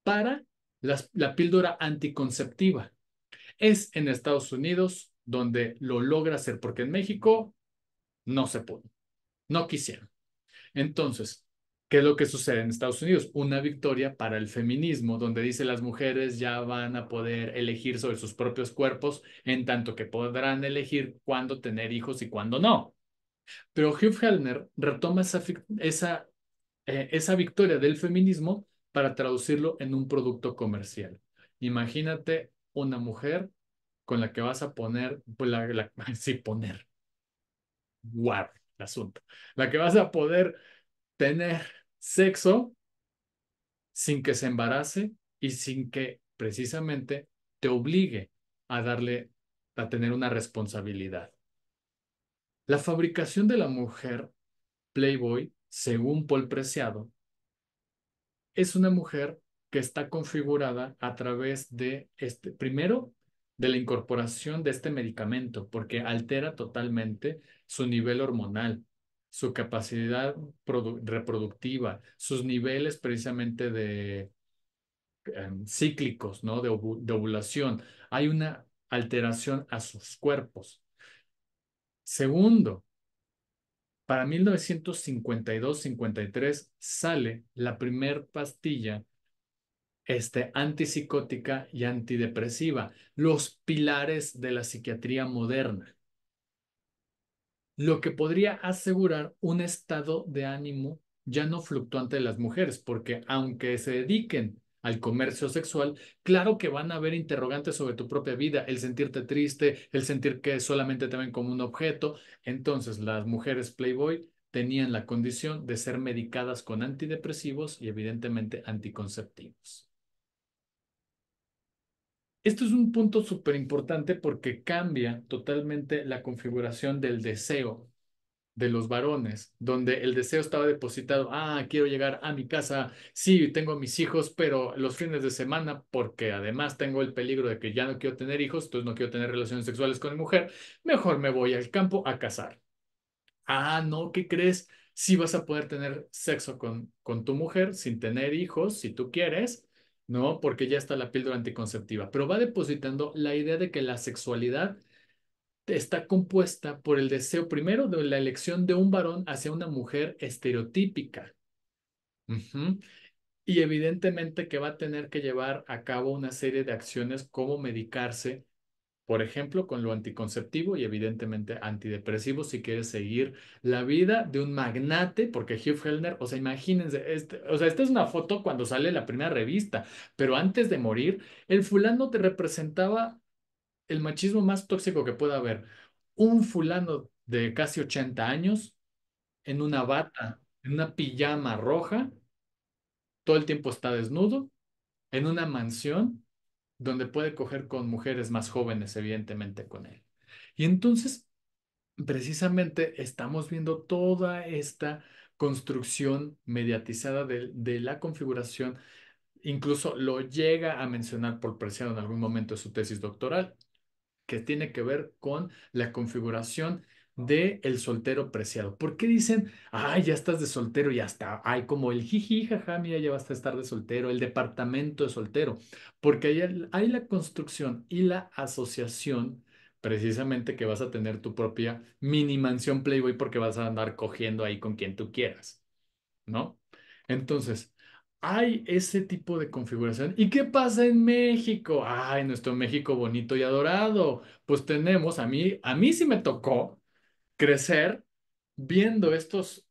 para la píldora anticonceptiva. Es en Estados Unidos donde lo logra hacer, porque en México no se pudo, no quisieron. Entonces, ¿qué es lo que sucede en Estados Unidos? Una victoria para el feminismo, donde dice las mujeres ya van a poder elegir sobre sus propios cuerpos, en tanto que podrán elegir cuándo tener hijos y cuándo no. Pero Hugh Hefner retoma esa victoria del feminismo para traducirlo en un producto comercial. Imagínate una mujer con la que vas a poner, pues sí, poner, guau, el asunto, la que vas a poder tener sexo sin que se embarace y sin que precisamente te obligue a tener una responsabilidad. La fabricación de la mujer Playboy, según Paul Preciado, es una mujer que está configurada a través de primero, de la incorporación de este medicamento, porque altera totalmente su nivel hormonal, su capacidad reproductiva, sus niveles precisamente de cíclicos, ¿no? De ovulación. Hay una alteración a sus cuerpos. Segundo, para 1952-53 sale la primer pastilla antipsicótica y antidepresiva, los pilares de la psiquiatría moderna, lo que podría asegurar un estado de ánimo ya no fluctuante de las mujeres, porque aunque se dediquen al comercio sexual, claro que van a haber interrogantes sobre tu propia vida, el sentirte triste, el sentir que solamente te ven como un objeto. Entonces, las mujeres Playboy tenían la condición de ser medicadas con antidepresivos y evidentemente anticonceptivos. Esto es un punto súper importante porque cambia totalmente la configuración del deseo de los varones, donde el deseo estaba depositado, quiero llegar a mi casa, sí, tengo a mis hijos, pero los fines de semana, porque además tengo el peligro de que ya no quiero tener hijos, entonces no quiero tener relaciones sexuales con mi mujer, mejor me voy al campo a cazar. No, ¿qué crees? Sí vas a poder tener sexo con tu mujer sin tener hijos, si tú quieres, ¿no? Porque ya está la píldora anticonceptiva, pero va depositando la idea de que la sexualidad está compuesta por el deseo primero de la elección de un varón hacia una mujer estereotípica. Ujú. Y evidentemente que va a tener que llevar a cabo una serie de acciones como medicarse, por ejemplo, con lo anticonceptivo y evidentemente antidepresivo si quieres seguir la vida de un magnate, porque Hugh Hefner, o sea, imagínense, o sea, esta es una foto cuando sale la primera revista, pero antes de morir, el fulano te representaba el machismo más tóxico que pueda haber. Un fulano de casi 80 años en una bata, en una pijama roja, todo el tiempo está desnudo, en una mansión donde puede coger con mujeres más jóvenes, evidentemente con él. Y entonces, precisamente, estamos viendo toda esta construcción mediatizada de la configuración. Incluso lo llega a mencionar por Preciado en algún momento de su tesis doctoral, que tiene que ver con la configuración de el soltero preciado. ¿Por qué dicen, ya estás de soltero y hasta hay como el jiji, jaja, mira, ya vas a estar de soltero, el departamento de soltero? Porque hay la construcción y la asociación precisamente que vas a tener tu propia mini mansión Playboy porque vas a andar cogiendo ahí con quien tú quieras, ¿no? Entonces, hay ese tipo de configuración. ¿Y qué pasa en México? Ay, nuestro México bonito y adorado. Pues tenemos, a mí sí me tocó crecer viendo estos,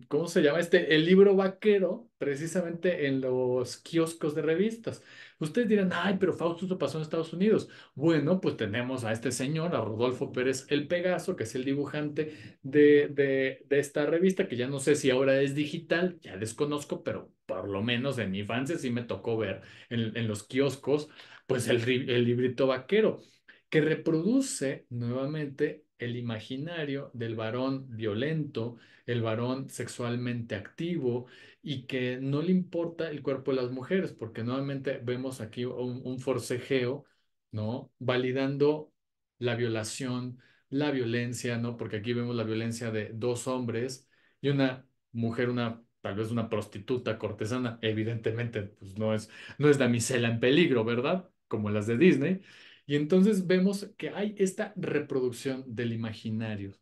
¿cómo se llama? El libro vaquero, precisamente en los kioscos de revistas. Ustedes dirán, ay, pero Fausto, esto pasó en Estados Unidos. Bueno, pues tenemos a este señor, a Rodolfo Pérez El Pegaso, que es el dibujante de esta revista, que ya no sé si ahora es digital, ya desconozco, pero por lo menos en mi infancia sí me tocó ver en los kioscos, pues el librito vaquero que reproduce nuevamente el imaginario del varón violento, el varón sexualmente activo y que no le importa el cuerpo de las mujeres, porque nuevamente vemos aquí un forcejeo, ¿no? Validando la violación, la violencia, ¿no? Porque aquí vemos la violencia de dos hombres y una mujer, tal vez una prostituta cortesana, evidentemente, pues no es damisela en peligro, ¿verdad? Como las de Disney. Y entonces vemos que hay esta reproducción del imaginario.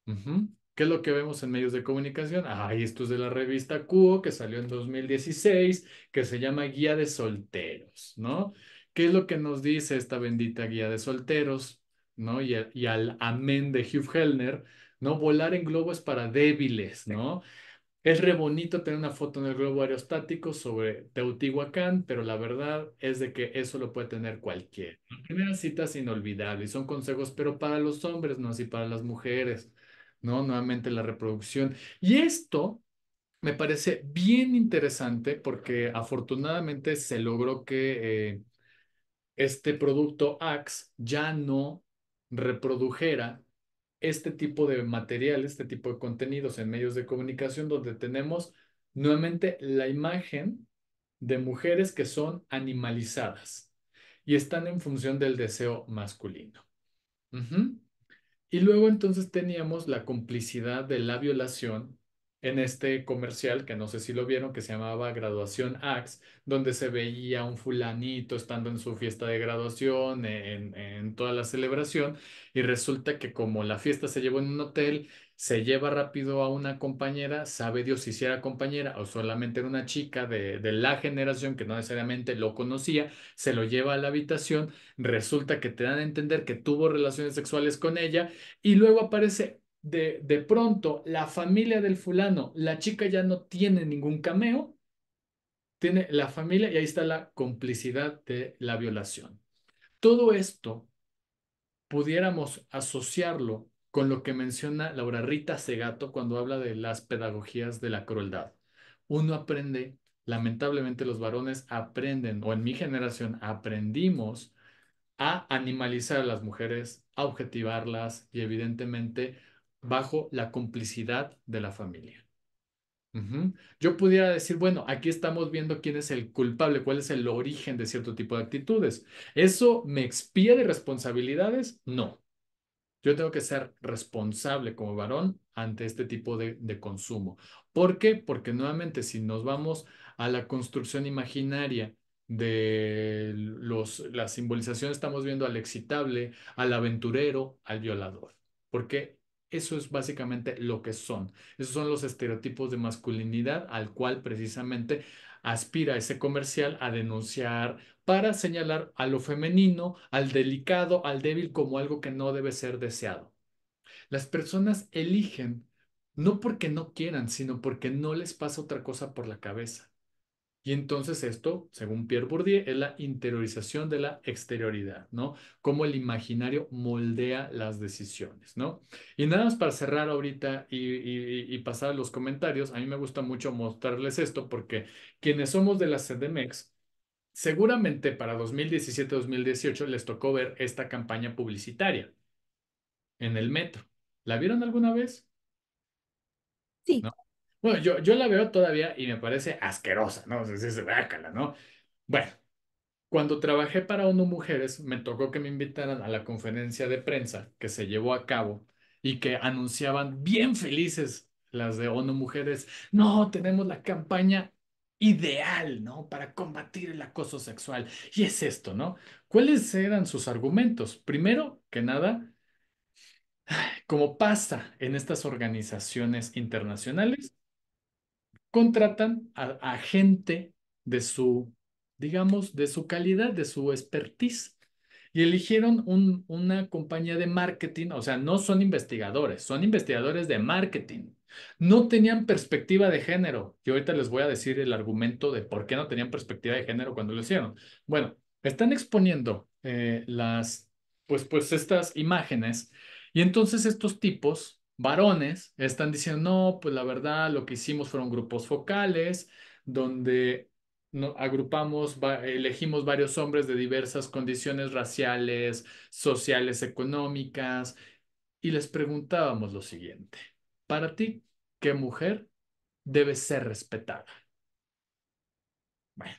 Ujú. ¿Qué es lo que vemos en medios de comunicación? Esto es de la revista Cuo, que salió en 2016, que se llama Guía de Solteros, ¿no? ¿Qué es lo que nos dice esta bendita guía de solteros? ¿No? Y al amén de Hugh Hefner, ¿no? Volar en globo es para débiles, ¿no? Es re bonito tener una foto en el globo aerostático sobre Teotihuacán, pero la verdad es de que eso lo puede tener cualquiera. Las primeras citas inolvidables, son consejos, pero para los hombres, no así para las mujeres, ¿no? Nuevamente la reproducción. Y esto me parece bien interesante porque afortunadamente se logró que este producto Axe ya no reprodujera este tipo de material, este tipo de contenidos en medios de comunicación donde tenemos nuevamente la imagen de mujeres que son animalizadas y están en función del deseo masculino. Ujú. Y luego entonces teníamos la complicidad de la violación en este comercial, que no sé si lo vieron, que se llamaba Graduación Axe, donde se veía un fulanito estando en su fiesta de graduación, en toda la celebración, y resulta que como la fiesta se llevó en un hotel, se lleva rápido a una compañera, sabe Dios si era compañera o solamente era una chica de la generación que no necesariamente lo conocía, se lo lleva a la habitación, resulta que te dan a entender que tuvo relaciones sexuales con ella y luego aparece de pronto la familia del fulano. La chica ya no tiene ningún cameo tiene la familia y ahí está la complicidad de la violación. Todo esto pudiéramos asociarlo con lo que menciona Laura Rita Segato cuando habla de las pedagogías de la crueldad. Uno aprende, lamentablemente los varones aprenden, o en mi generación aprendimos a animalizar a las mujeres, a objetivarlas y evidentemente bajo la complicidad de la familia. Ujú. Yo pudiera decir, bueno, aquí estamos viendo quién es el culpable, cuál es el origen de cierto tipo de actitudes. ¿Eso me expía de responsabilidades? No. Yo tengo que ser responsable como varón ante este tipo de consumo. ¿Por qué? Porque nuevamente, si nos vamos a la construcción imaginaria de la simbolización, estamos viendo al excitable, al aventurero, al violador. Porque eso es básicamente lo que son. Esos son los estereotipos de masculinidad al cual precisamente aspira ese comercial a denunciar para señalar a lo femenino, al delicado, al débil como algo que no debe ser deseado. Las personas eligen no porque no quieran, sino porque no les pasa otra cosa por la cabeza. Y entonces esto, según Pierre Bourdieu, es la interiorización de la exterioridad, ¿no? Cómo el imaginario moldea las decisiones, ¿no? Y nada más para cerrar ahorita y pasar a los comentarios, a mí me gusta mucho mostrarles esto porque quienes somos de la CDMX, seguramente para 2017-2018 les tocó ver esta campaña publicitaria en el metro. ¿La vieron alguna vez? Sí. ¿No? Bueno, yo la veo todavía y me parece asquerosa, ¿no? O sea, sí, guácala, ¿no? Bueno, cuando trabajé para ONU Mujeres, me tocó que me invitaran a la conferencia de prensa que se llevó a cabo y que anunciaban bien felices las de ONU Mujeres. No, tenemos la campaña ideal, ¿no? Para combatir el acoso sexual. Y es esto, ¿no? ¿Cuáles eran sus argumentos? Primero que nada, como pasa en estas organizaciones internacionales, contratan a gente de su, digamos, de su calidad, de su expertise. Y eligieron una compañía de marketing, o sea, no son investigadores de marketing. No tenían perspectiva de género. Y ahorita les voy a decir el argumento de por qué no tenían perspectiva de género cuando lo hicieron. Bueno, están exponiendo pues estas imágenes y entonces estos tipos, varones, están diciendo, no, pues la verdad lo que hicimos fueron grupos focales donde elegimos varios hombres de diversas condiciones raciales, sociales, económicas, y les preguntábamos lo siguiente, para ti, ¿qué mujer debe ser respetada? Bueno,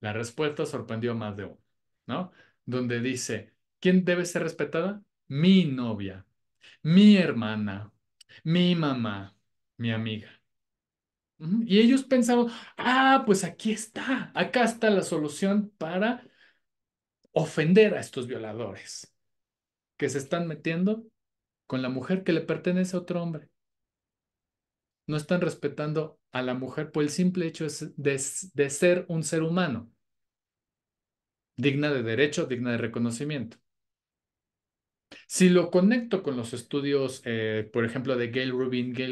la respuesta sorprendió a más de uno, ¿no? Donde dice, ¿quién debe ser respetada? Mi novia, mi hermana, mi mamá, mi amiga. Ujú. Y ellos pensaron, pues aquí está, acá está la solución para ofender a estos violadores que se están metiendo con la mujer que le pertenece a otro hombre. No están respetando a la mujer por el simple hecho de ser un ser humano, digna de derecho, digna de reconocimiento. Si lo conecto con los estudios, por ejemplo, de Gayle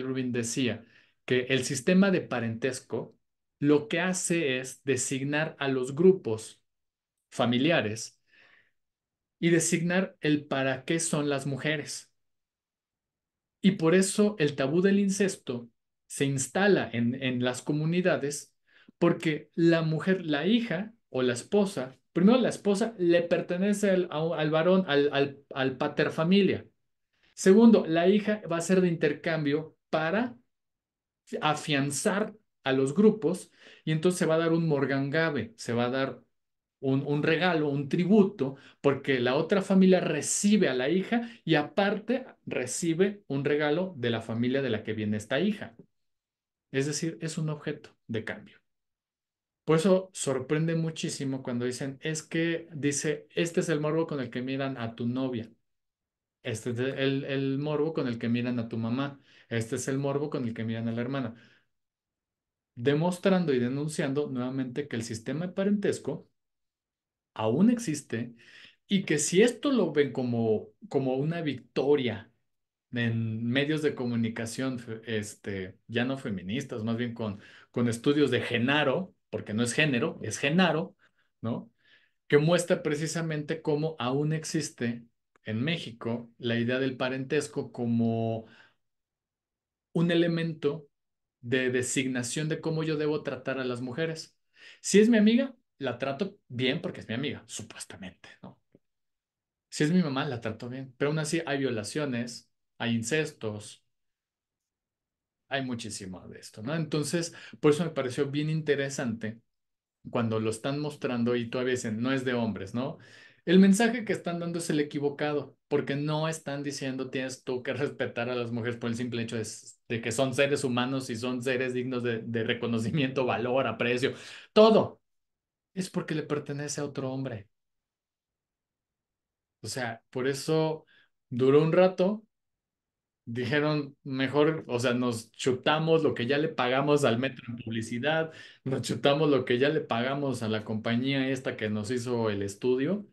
Rubin decía que el sistema de parentesco lo que hace es designar a los grupos familiares y designar el para qué son las mujeres. Y por eso el tabú del incesto se instala en las comunidades porque la mujer, la hija o la esposa, primero la esposa le pertenece al varón, al pater familia. Segundo, la hija va a ser de intercambio para afianzar a los grupos y entonces se va a dar un morgangave, se va a dar un regalo, un tributo, porque la otra familia recibe a la hija y aparte recibe un regalo de la familia de la que viene esta hija. Es decir, es un objeto de cambio. Por eso sorprende muchísimo cuando dicen, es que dice, este es el morbo con el que miran a tu novia. Este es el morbo con el que miran a tu mamá. Este es el morbo con el que miran a la hermana. Demostrando y denunciando nuevamente que el sistema de parentesco aún existe y que si esto lo ven como una victoria en medios de comunicación, ya no feministas, más bien con estudios de Genaro, porque no es género, es Genaro, ¿no? Que muestra precisamente cómo aún existe en México la idea del parentesco como un elemento de designación de cómo yo debo tratar a las mujeres. Si es mi amiga, la trato bien porque es mi amiga, supuestamente, ¿no? Si es mi mamá, la trato bien, pero aún así hay violaciones, hay incestos, hay muchísimo de esto, ¿no? Entonces, por eso me pareció bien interesante cuando lo están mostrando y todavía dicen, no es de hombres, ¿no? El mensaje que están dando es el equivocado, porque no están diciendo tienes tú que respetar a las mujeres por el simple hecho de que son seres humanos y son seres dignos de reconocimiento, valor, aprecio, todo. Es porque le pertenece a otro hombre. O sea, por eso duró un rato. Dijeron, mejor, o sea, nos chutamos lo que ya le pagamos al metro en publicidad, nos chutamos lo que ya le pagamos a la compañía esta que nos hizo el estudio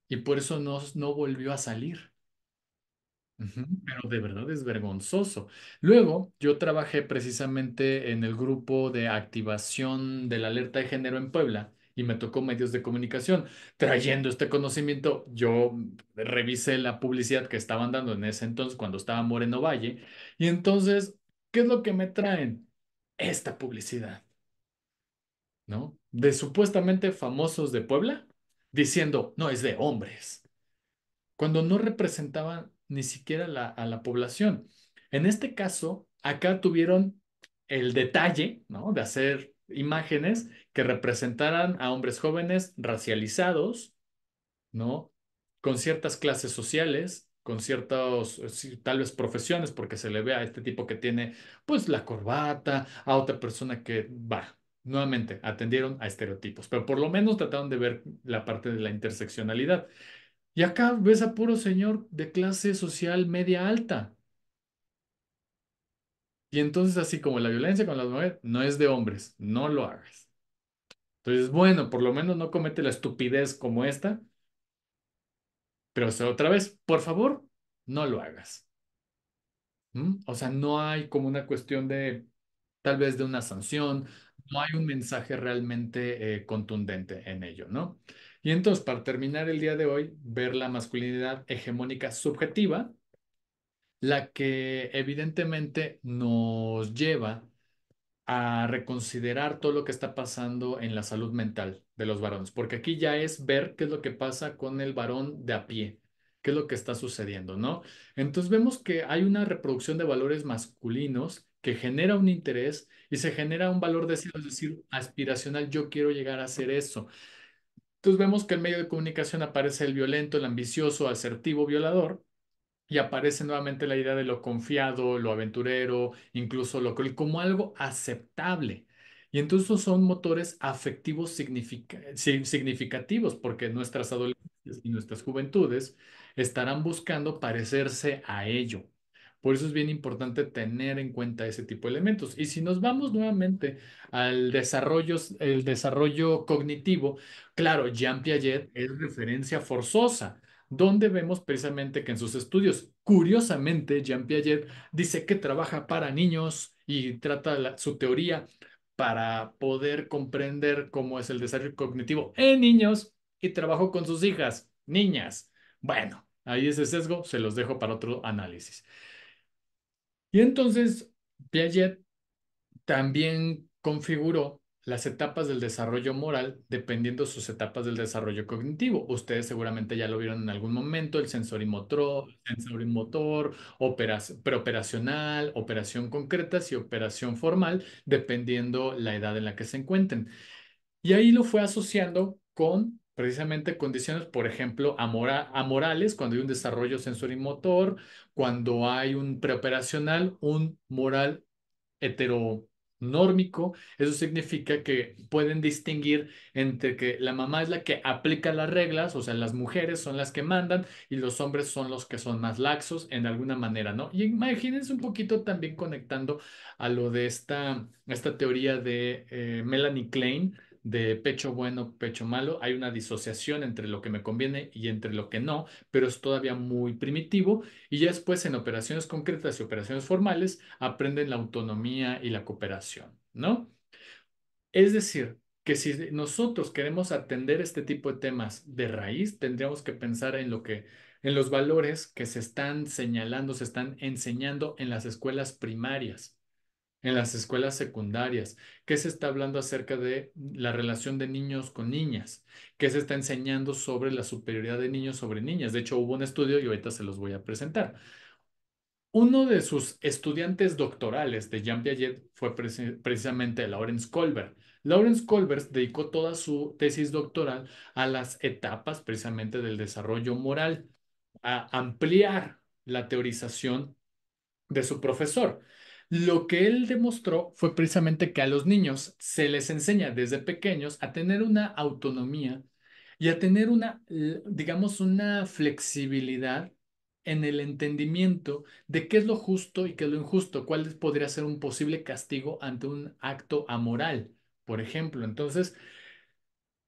y por eso no volvió a salir. Ujú. Pero de verdad es vergonzoso. Luego, yo trabajé precisamente en el grupo de activación de la alerta de género en Puebla y me tocó medios de comunicación. Trayendo este conocimiento, yo revisé la publicidad que estaban dando en ese entonces cuando estaba Moreno Valle y entonces, ¿qué es lo que me traen? Esta publicidad, ¿no? De supuestamente famosos de Puebla diciendo, no, es de hombres cuando no representaban ni siquiera a la población. En este caso, acá tuvieron el detalle, ¿no? De hacer imágenes que representaran a hombres jóvenes racializados, ¿no? Con ciertas clases sociales, con ciertas, sí, tal vez profesiones, porque se le ve a este tipo que tiene, pues, la corbata, a otra persona que va. Nuevamente, atendieron a estereotipos, pero por lo menos trataron de ver la parte de la interseccionalidad. Y acá ves a puro señor de clase social media alta. Y entonces, así como la violencia con las mujeres no es de hombres, no lo hagas. Entonces, bueno, por lo menos no comete la estupidez como esta, pero otra vez, por favor, no lo hagas. ¿Mm? O sea, no hay como una cuestión de, tal vez de una sanción, no hay un mensaje realmente contundente en ello, ¿no? Y entonces, para terminar el día de hoy, ver la masculinidad hegemónica subjetiva la que evidentemente nos lleva a reconsiderar todo lo que está pasando en la salud mental de los varones, porque aquí ya es ver qué es lo que pasa con el varón de a pie, qué es lo que está sucediendo, ¿no? Entonces vemos que hay una reproducción de valores masculinos que genera un interés y se genera un valor de es decir, aspiracional, yo quiero llegar a hacer eso. Entonces vemos que en medio de comunicación aparece el violento, el ambicioso, asertivo, violador y aparece nuevamente la idea de lo confiado, lo aventurero, incluso lo cruel, como algo aceptable. Y entonces son motores afectivos significativos, porque nuestras adolescencias y nuestras juventudes estarán buscando parecerse a ello. Por eso es bien importante tener en cuenta ese tipo de elementos. Y si nos vamos nuevamente al desarrollo, el desarrollo cognitivo, claro, Jean Piaget es referencia forzosa donde vemos precisamente que en sus estudios, curiosamente, Jean Piaget dice que trabaja para niños y trata su teoría para poder comprender cómo es el desarrollo cognitivo en niños y trabajó con sus hijas, niñas. Bueno, ahí ese sesgo se los dejo para otro análisis. Y entonces, Piaget también configuró las etapas del desarrollo moral dependiendo sus etapas del desarrollo cognitivo. Ustedes seguramente ya lo vieron en algún momento, el sensorimotor, preoperacional, operación concreta y operación formal, dependiendo la edad en la que se encuentren. Y ahí lo fue asociando con precisamente condiciones, por ejemplo, amorales, cuando hay un desarrollo sensorimotor, cuando hay un preoperacional, un moral heteronórmico. Eso significa que pueden distinguir entre que la mamá es la que aplica las reglas, o sea, las mujeres son las que mandan y los hombres son los que son más laxos en alguna manera, ¿no? Y imagínense un poquito también conectando a lo de esta teoría de Melanie Klein. De pecho bueno, pecho malo, hay una disociación entre lo que me conviene y entre lo que no, pero es todavía muy primitivo y ya después en operaciones concretas y operaciones formales aprenden la autonomía y la cooperación, ¿no? Es decir, que si nosotros queremos atender este tipo de temas de raíz, tendríamos que pensar en los valores que se están señalando, se están enseñando en las escuelas primarias, en las escuelas secundarias. ¿Qué se está hablando acerca de la relación de niños con niñas? ¿Qué se está enseñando sobre la superioridad de niños sobre niñas? De hecho, hubo un estudio y ahorita se los voy a presentar. Uno de sus estudiantes doctorales de Jean Piaget fue precisamente Lawrence Kohlberg. Lawrence Kohlberg dedicó toda su tesis doctoral a las etapas precisamente del desarrollo moral, a ampliar la teorización de su profesor. Lo que él demostró fue precisamente que a los niños se les enseña desde pequeños a tener una autonomía y a tener digamos, una flexibilidad en el entendimiento de qué es lo justo y qué es lo injusto, podría ser un posible castigo ante un acto amoral, por ejemplo. Entonces,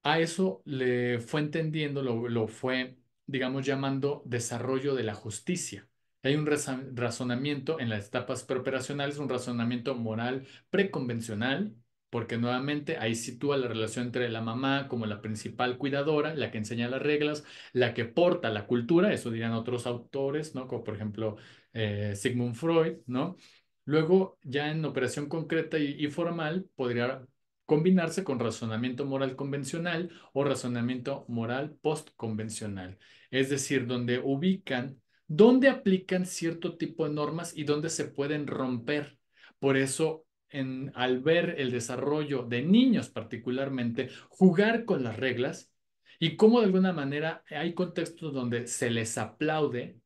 a eso le fue entendiendo, lo fue, digamos, llamando desarrollo de la justicia. Hay un razonamiento en las etapas preoperacionales, un razonamiento moral preconvencional, porque nuevamente ahí sitúa la relación entre la mamá como la principal cuidadora, la que enseña las reglas, la que porta la cultura, eso dirían otros autores, ¿no? Como por ejemplo Sigmund Freud, ¿no? Luego, ya en operación concreta y formal, podría combinarse con razonamiento moral convencional o razonamiento moral postconvencional, es decir, donde aplican cierto tipo de normas y donde se pueden romper. Por eso, al ver el desarrollo de niños particularmente, jugar con las reglas y cómo de alguna manera hay contextos donde se les aplaude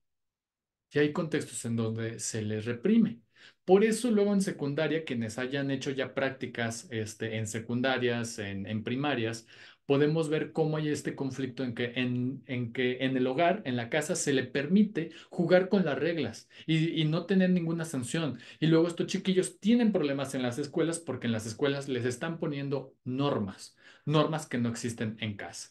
y hay contextos en donde se les reprime. Por eso luego en secundaria, quienes hayan hecho ya prácticas en secundarias, en primarias, podemos ver cómo hay este conflicto en que en el hogar, en la casa, se le permite jugar con las reglas y no tener ninguna sanción. Y luego estos chiquillos tienen problemas en las escuelas porque en las escuelas les están poniendo normas, normas que no existen en casa,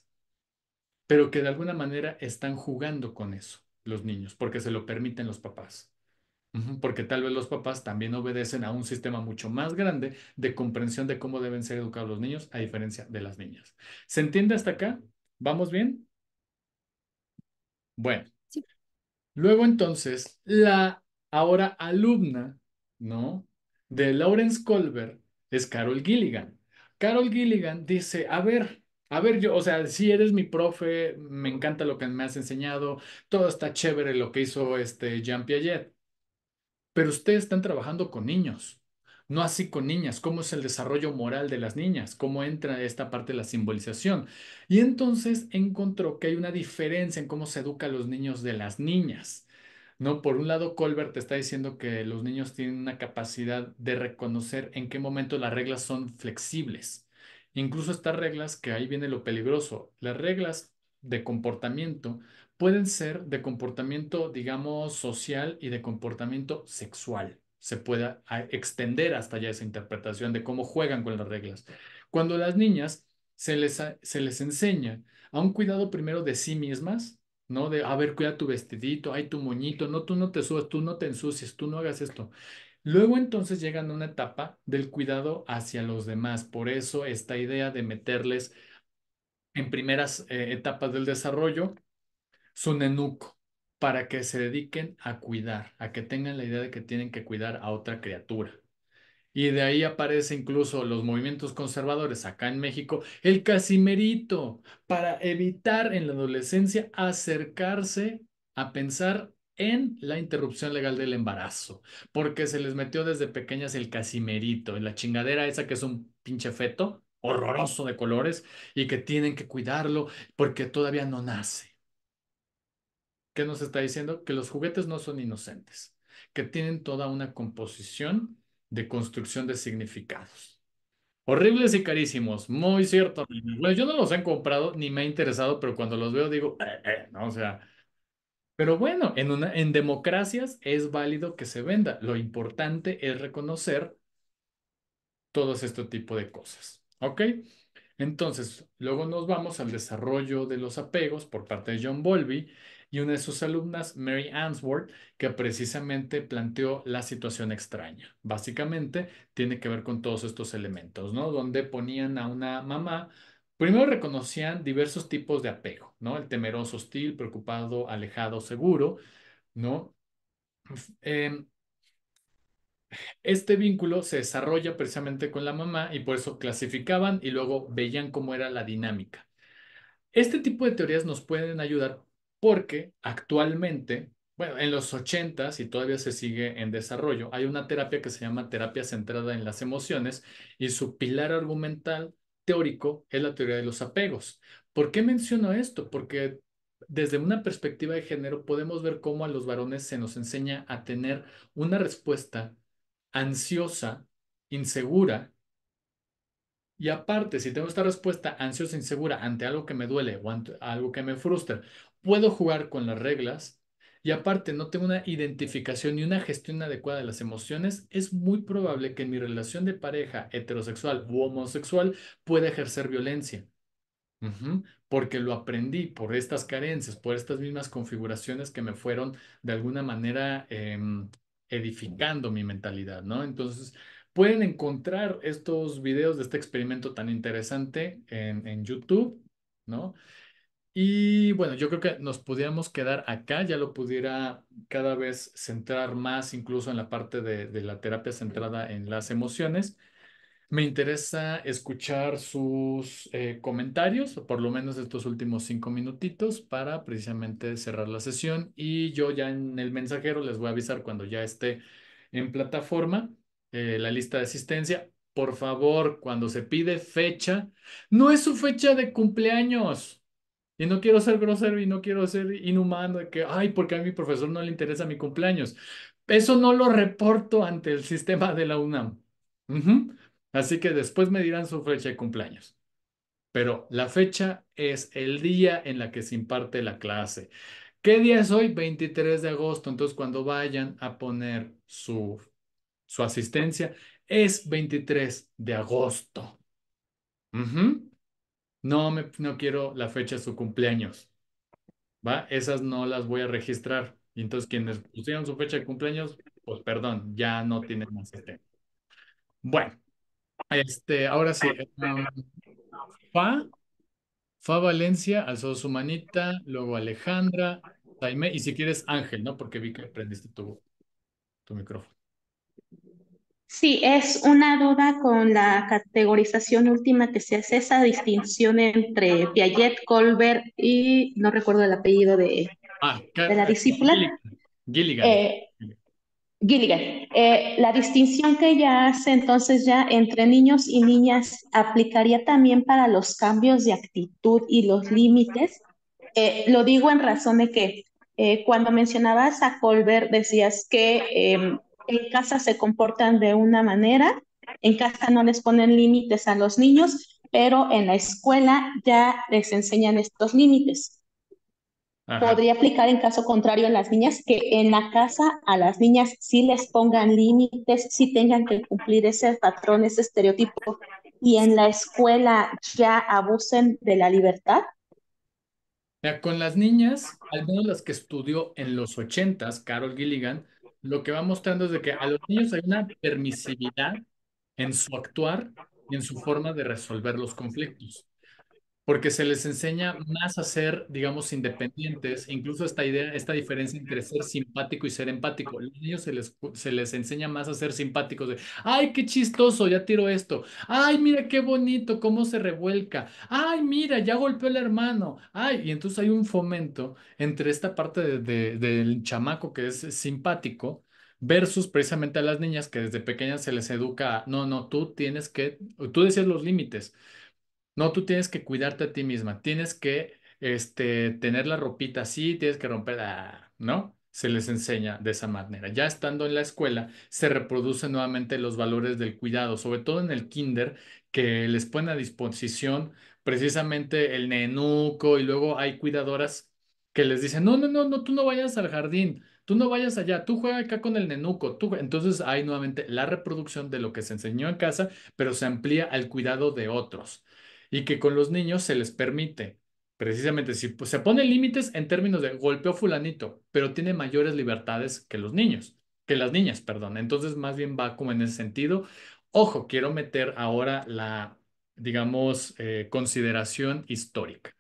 pero que de alguna manera están jugando con eso los niños, porque se lo permiten los papás. Ujú. Porque tal vez los papás también obedecen a un sistema mucho más grande de comprensión de cómo deben ser educados los niños, a diferencia de las niñas. ¿Se entiende hasta acá? ¿Vamos bien? Bueno. Sí. Luego entonces, la ahora alumna, ¿no? De Lawrence Kohlberg es Carol Gilligan. Carol Gilligan dice, a ver, yo, o sea, si eres mi profe, me encanta lo que me has enseñado, todo está chévere lo que hizo Jean Piaget, pero ustedes están trabajando con niños, no así con niñas. ¿Cómo es el desarrollo moral de las niñas? ¿Cómo entra esta parte de la simbolización? Y entonces encontró que hay una diferencia en cómo se educa a los niños de las niñas. No, por un lado, Colbert te está diciendo que los niños tienen una capacidad de reconocer en qué momento las reglas son flexibles. Incluso estas reglas, que ahí viene lo peligroso, las reglas de comportamiento pueden ser de comportamiento, digamos, social y de comportamiento sexual. Se puede extender hasta ya esa interpretación de cómo juegan con las reglas. Cuando las niñas se les enseña a un cuidado primero de sí mismas, ¿no? De, a ver, cuida tu vestidito, ay, tu moñito, no, tú no te subas, tú no te ensucies, tú no hagas esto. Luego entonces llegan a una etapa del cuidado hacia los demás. Por eso esta idea de meterles en primeras etapas del desarrollo su nenuco, para que se dediquen a cuidar, a que tengan la idea de que tienen que cuidar a otra criatura. Y de ahí aparece incluso los movimientos conservadores acá en México, el casimerito, para evitar en la adolescencia acercarse a pensar en la interrupción legal del embarazo, porque se les metió desde pequeñas el casimerito, en la chingadera esa que es un pinche feto horroroso de colores y que tienen que cuidarlo porque todavía no nace. ¿Qué nos está diciendo? Que los juguetes no son inocentes, que tienen toda una composición de construcción de significados. Horribles y carísimos, muy cierto. Bueno, yo no los he comprado ni me ha interesado, pero cuando los veo digo, ¿no? O sea, pero bueno, en democracias es válido que se venda. Lo importante es reconocer todos este tipo de cosas. ¿Ok? Entonces, luego nos vamos al desarrollo de los apegos por parte de John Bowlby y una de sus alumnas, Mary Ainsworth, que precisamente planteó la situación extraña. Básicamente tiene que ver con todos estos elementos, ¿no? Donde ponían a una mamá. Primero reconocían diversos tipos de apego, ¿no? El temeroso, hostil, preocupado, alejado, seguro, ¿no? Em, este vínculo se desarrolla precisamente con la mamá y por eso clasificaban y luego veían cómo era la dinámica. Este tipo de teorías nos pueden ayudar porque actualmente, bueno, en los 80 y todavía se sigue en desarrollo, hay una terapia que se llama terapia centrada en las emociones y su pilar argumental teórico es la teoría de los apegos. ¿Por qué menciono esto? Porque desde una perspectiva de género podemos ver cómo a los varones se nos enseña a tener una respuesta ansiosa, insegura, y aparte, si tengo esta respuesta ansiosa, insegura ante algo que me duele o ante algo que me frustra, puedo jugar con las reglas y aparte no tengo una identificación ni una gestión adecuada de las emociones, es muy probable que en mi relación de pareja heterosexual u homosexual pueda ejercer violencia. Porque lo aprendí por estas carencias, por estas mismas configuraciones que me fueron de alguna manera edificando mi mentalidad, ¿no? Entonces, pueden encontrar estos videos de este experimento tan interesante en YouTube, ¿no? Y bueno, yo creo que nos pudiéramos quedar acá, ya lo pudiera cada vez centrar más incluso en la parte de la terapia centrada en las emociones. Me interesa escuchar sus comentarios, o por lo menos estos últimos 5 minutitos, para precisamente cerrar la sesión. Y yo ya en el mensajero les voy a avisar cuando ya esté en plataforma la lista de asistencia. Por favor, cuando se pide fecha, no es su fecha de cumpleaños. Y no quiero ser grosero y no quiero ser inhumano de que, ay, porque a mi profesor no le interesa mi cumpleaños. Eso no lo reporto ante el sistema de la UNAM. Ujú. Así que después me dirán su fecha de cumpleaños. Pero la fecha es el día en la que se imparte la clase. ¿Qué día es hoy? 23 de agosto. Entonces, cuando vayan a poner su asistencia, es 23 de agosto. Ujú. No quiero la fecha de su cumpleaños. ¿Va? Esas no las voy a registrar. Y entonces, quienes pusieron su fecha de cumpleaños, pues perdón, ya no tienen asistencia. Bueno, ahora sí. Fa, Fa Valencia alzó su manita, luego Alejandra, Jaime, y si quieres Ángel, ¿no? Porque vi que prendiste tu micrófono. Sí, es una duda con la categorización última que se hace esa distinción entre Piaget, Colbert y no recuerdo el apellido Ah, de la discípula. Gilligan. Gilligan. Eh, Gilligan, la distinción que ella hace entonces ya entre niños y niñas aplicaría también para los cambios de actitud y los límites. Lo digo en razón de que cuando mencionabas a Colbert decías que en casa se comportan de una manera, en casa no les ponen límites a los niños, pero en la escuela ya les enseñan estos límites. Ajá. Podría aplicar en caso contrario a las niñas, que en la casa a las niñas sí les pongan límites, sí tengan que cumplir ese patrón, ese estereotipo, y en la escuela ya abusen de la libertad. Mira, con las niñas, al menos las que estudió en los 80, Carol Gilligan, lo que va mostrando es de que a los niños hay una permisividad en su actuar y en su forma de resolver los conflictos. Porque se les enseña más a ser, digamos, independientes, incluso esta idea, esta diferencia entre ser simpático y ser empático. A los niños se les enseña más a ser simpáticos, de, ay, qué chistoso, ya tiro esto, ay, mira qué bonito, cómo se revuelca, ay, mira, ya golpeó el hermano, ay, y entonces hay un fomento entre esta parte del chamaco que es simpático versus precisamente a las niñas que desde pequeñas se les educa, no, no, tú decías los límites. No, tú tienes que cuidarte a ti misma, tienes que tener la ropita así, tienes que romper, ¿no? Se les enseña de esa manera. Ya estando en la escuela, se reproducen nuevamente los valores del cuidado, sobre todo en el kinder, que les ponen a disposición precisamente el nenuco y luego hay cuidadoras que les dicen, no, no, no, no, tú no vayas al jardín. Tú no vayas allá, tú juega acá con el nenuco. Entonces hay nuevamente la reproducción de lo que se enseñó en casa, pero se amplía al cuidado de otros y que con los niños se les permite Precisamente, si pues, se ponen límites en términos de golpeó fulanito, pero tiene mayores libertades que los niños, que las niñas, perdón. Entonces, más bien va como en ese sentido. Ojo, quiero meter ahora la, digamos, consideración histórica.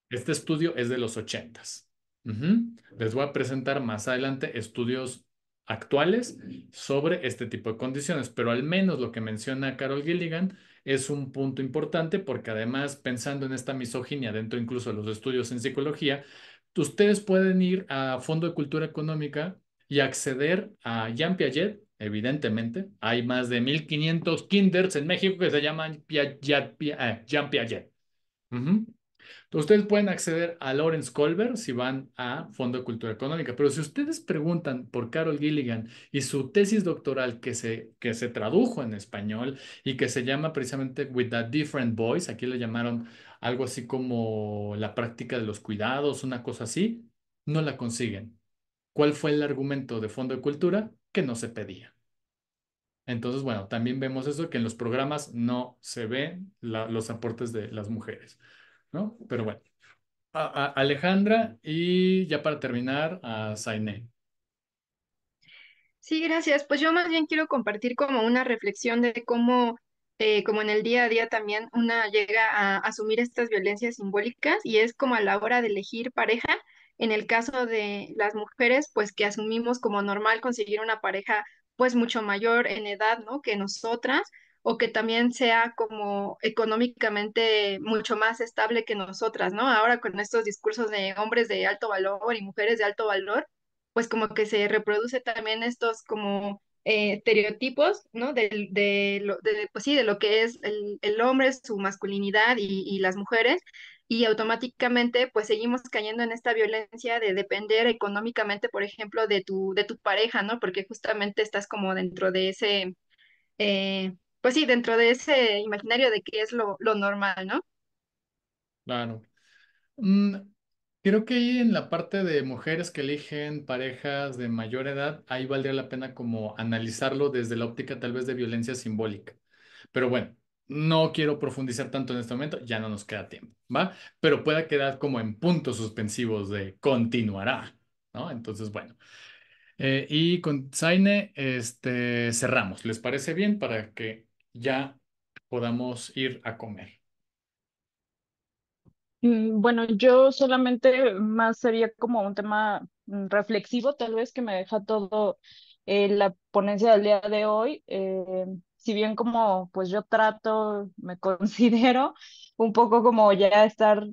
Este estudio es de los ochentas. Ujú. Les voy a presentar más adelante estudios actuales sobre este tipo de condiciones, pero al menos lo que menciona Carol Gilligan es un punto importante porque además pensando en esta misoginia dentro incluso de los estudios en psicología, ustedes pueden ir a Fondo de Cultura Económica y acceder a Jean Piaget, evidentemente. Hay más de 1500 kinders en México que se llaman Jean Piaget. Ujú. Ustedes pueden acceder a Lawrence Colbert si van a Fondo de Cultura Económica, pero si ustedes preguntan por Carol Gilligan y su tesis doctoral que se tradujo en español y que se llama precisamente With a Different Voice, aquí le llamaron algo así como la práctica de los cuidados, una cosa así, no la consiguen. ¿Cuál fue el argumento de Fondo de Cultura? Que no se pedía. Entonces, bueno, también vemos eso, que en los programas no se ven los aportes de las mujeres, ¿no? Pero bueno. Alejandra y ya para terminar a Zainé. Sí, gracias. Pues yo más bien quiero compartir como una reflexión de cómo, como en el día a día también una llega a asumir estas violencias simbólicas y es como a la hora de elegir pareja. En el caso de las mujeres, pues que asumimos como normal conseguir una pareja pues mucho mayor en edad, ¿no? Que nosotras o que también sea como económicamente mucho más estable que nosotras, ¿no? Ahora con estos discursos de hombres de alto valor y mujeres de alto valor pues como que se reproduce también estos como estereotipos, ¿no? Pues sí, de lo que es el hombre, su masculinidad y las mujeres, y automáticamente pues seguimos cayendo en esta violencia de depender económicamente, por ejemplo, de tu pareja, ¿no? Porque justamente estás como dentro de ese, pues sí, dentro de ese imaginario de que es lo normal, ¿no? Claro. Mm, creo que ahí en la parte de mujeres que eligen parejas de mayor edad, ahí valdría la pena como analizarlo desde la óptica tal vez de violencia simbólica. Pero bueno, no quiero profundizar tanto en este momento, ya no nos queda tiempo, ¿va? Pero pueda quedar como en puntos suspensivos de continuará, ¿no? Entonces, bueno. Y con Zaine, cerramos. ¿Les parece bien para que ya podamos ir a comer? Bueno, yo solamente más sería como un tema reflexivo, tal vez que me deja todo la ponencia del día de hoy. Si bien como pues yo trato, me considero un poco como ya estar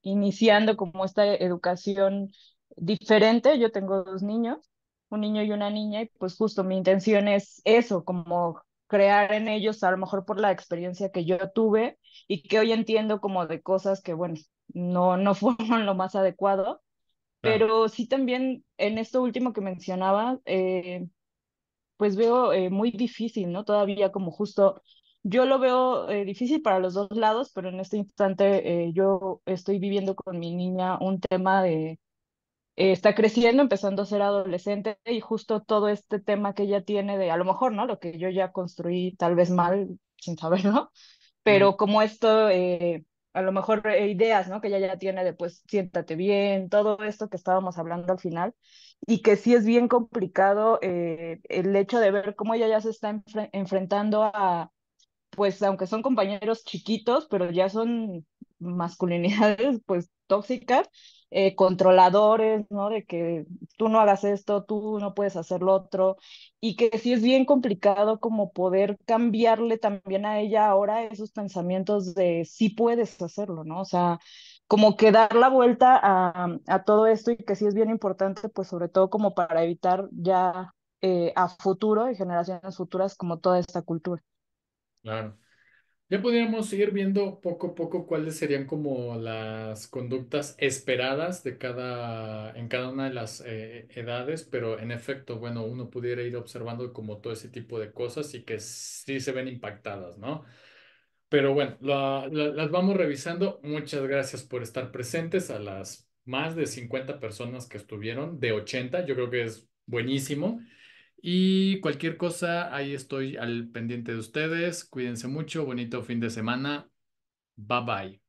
iniciando como esta educación diferente. Yo tengo dos niños, un niño y una niña, y pues justo mi intención es eso, como crear en ellos, a lo mejor por la experiencia que yo tuve y que hoy entiendo como de cosas que, bueno, no fueron lo más adecuado, Claro. pero sí también en esto último que mencionaba, pues veo muy difícil, ¿no? Todavía como justo, yo lo veo difícil para los dos lados, pero en este instante yo estoy viviendo con mi niña un tema de... está creciendo, empezando a ser adolescente y justo todo este tema que ella tiene de, a lo mejor, ¿no? Lo que yo ya construí tal vez mal, sin saberlo, Mm, pero como esto, a lo mejor ideas, ¿no? Que ella ya tiene de pues siéntate bien, todo esto que estábamos hablando al final, y que sí es bien complicado el hecho de ver cómo ella ya se está enfrentando a pues aunque son compañeros chiquitos, pero ya son masculinidades pues tóxicas, controladores, ¿no? De que tú no hagas esto, tú no puedes hacer lo otro, y que sí es bien complicado como poder cambiarle también a ella ahora esos pensamientos de sí puedes hacerlo, ¿no? O sea, como que dar la vuelta a todo esto y que sí es bien importante, pues sobre todo como para evitar ya a futuro y generaciones futuras como toda esta cultura. claro. Ya podríamos ir viendo poco a poco cuáles serían como las conductas esperadas en cada una de las edades, pero en efecto, bueno, uno pudiera ir observando como todo ese tipo de cosas y que sí se ven impactadas, ¿no? Pero bueno, las vamos revisando. Muchas gracias por estar presentes a las más de 50 personas que estuvieron, de 80, yo creo que es buenísimo. Y cualquier cosa, ahí estoy al pendiente de ustedes. Cuídense mucho, bonito fin de semana. Bye bye.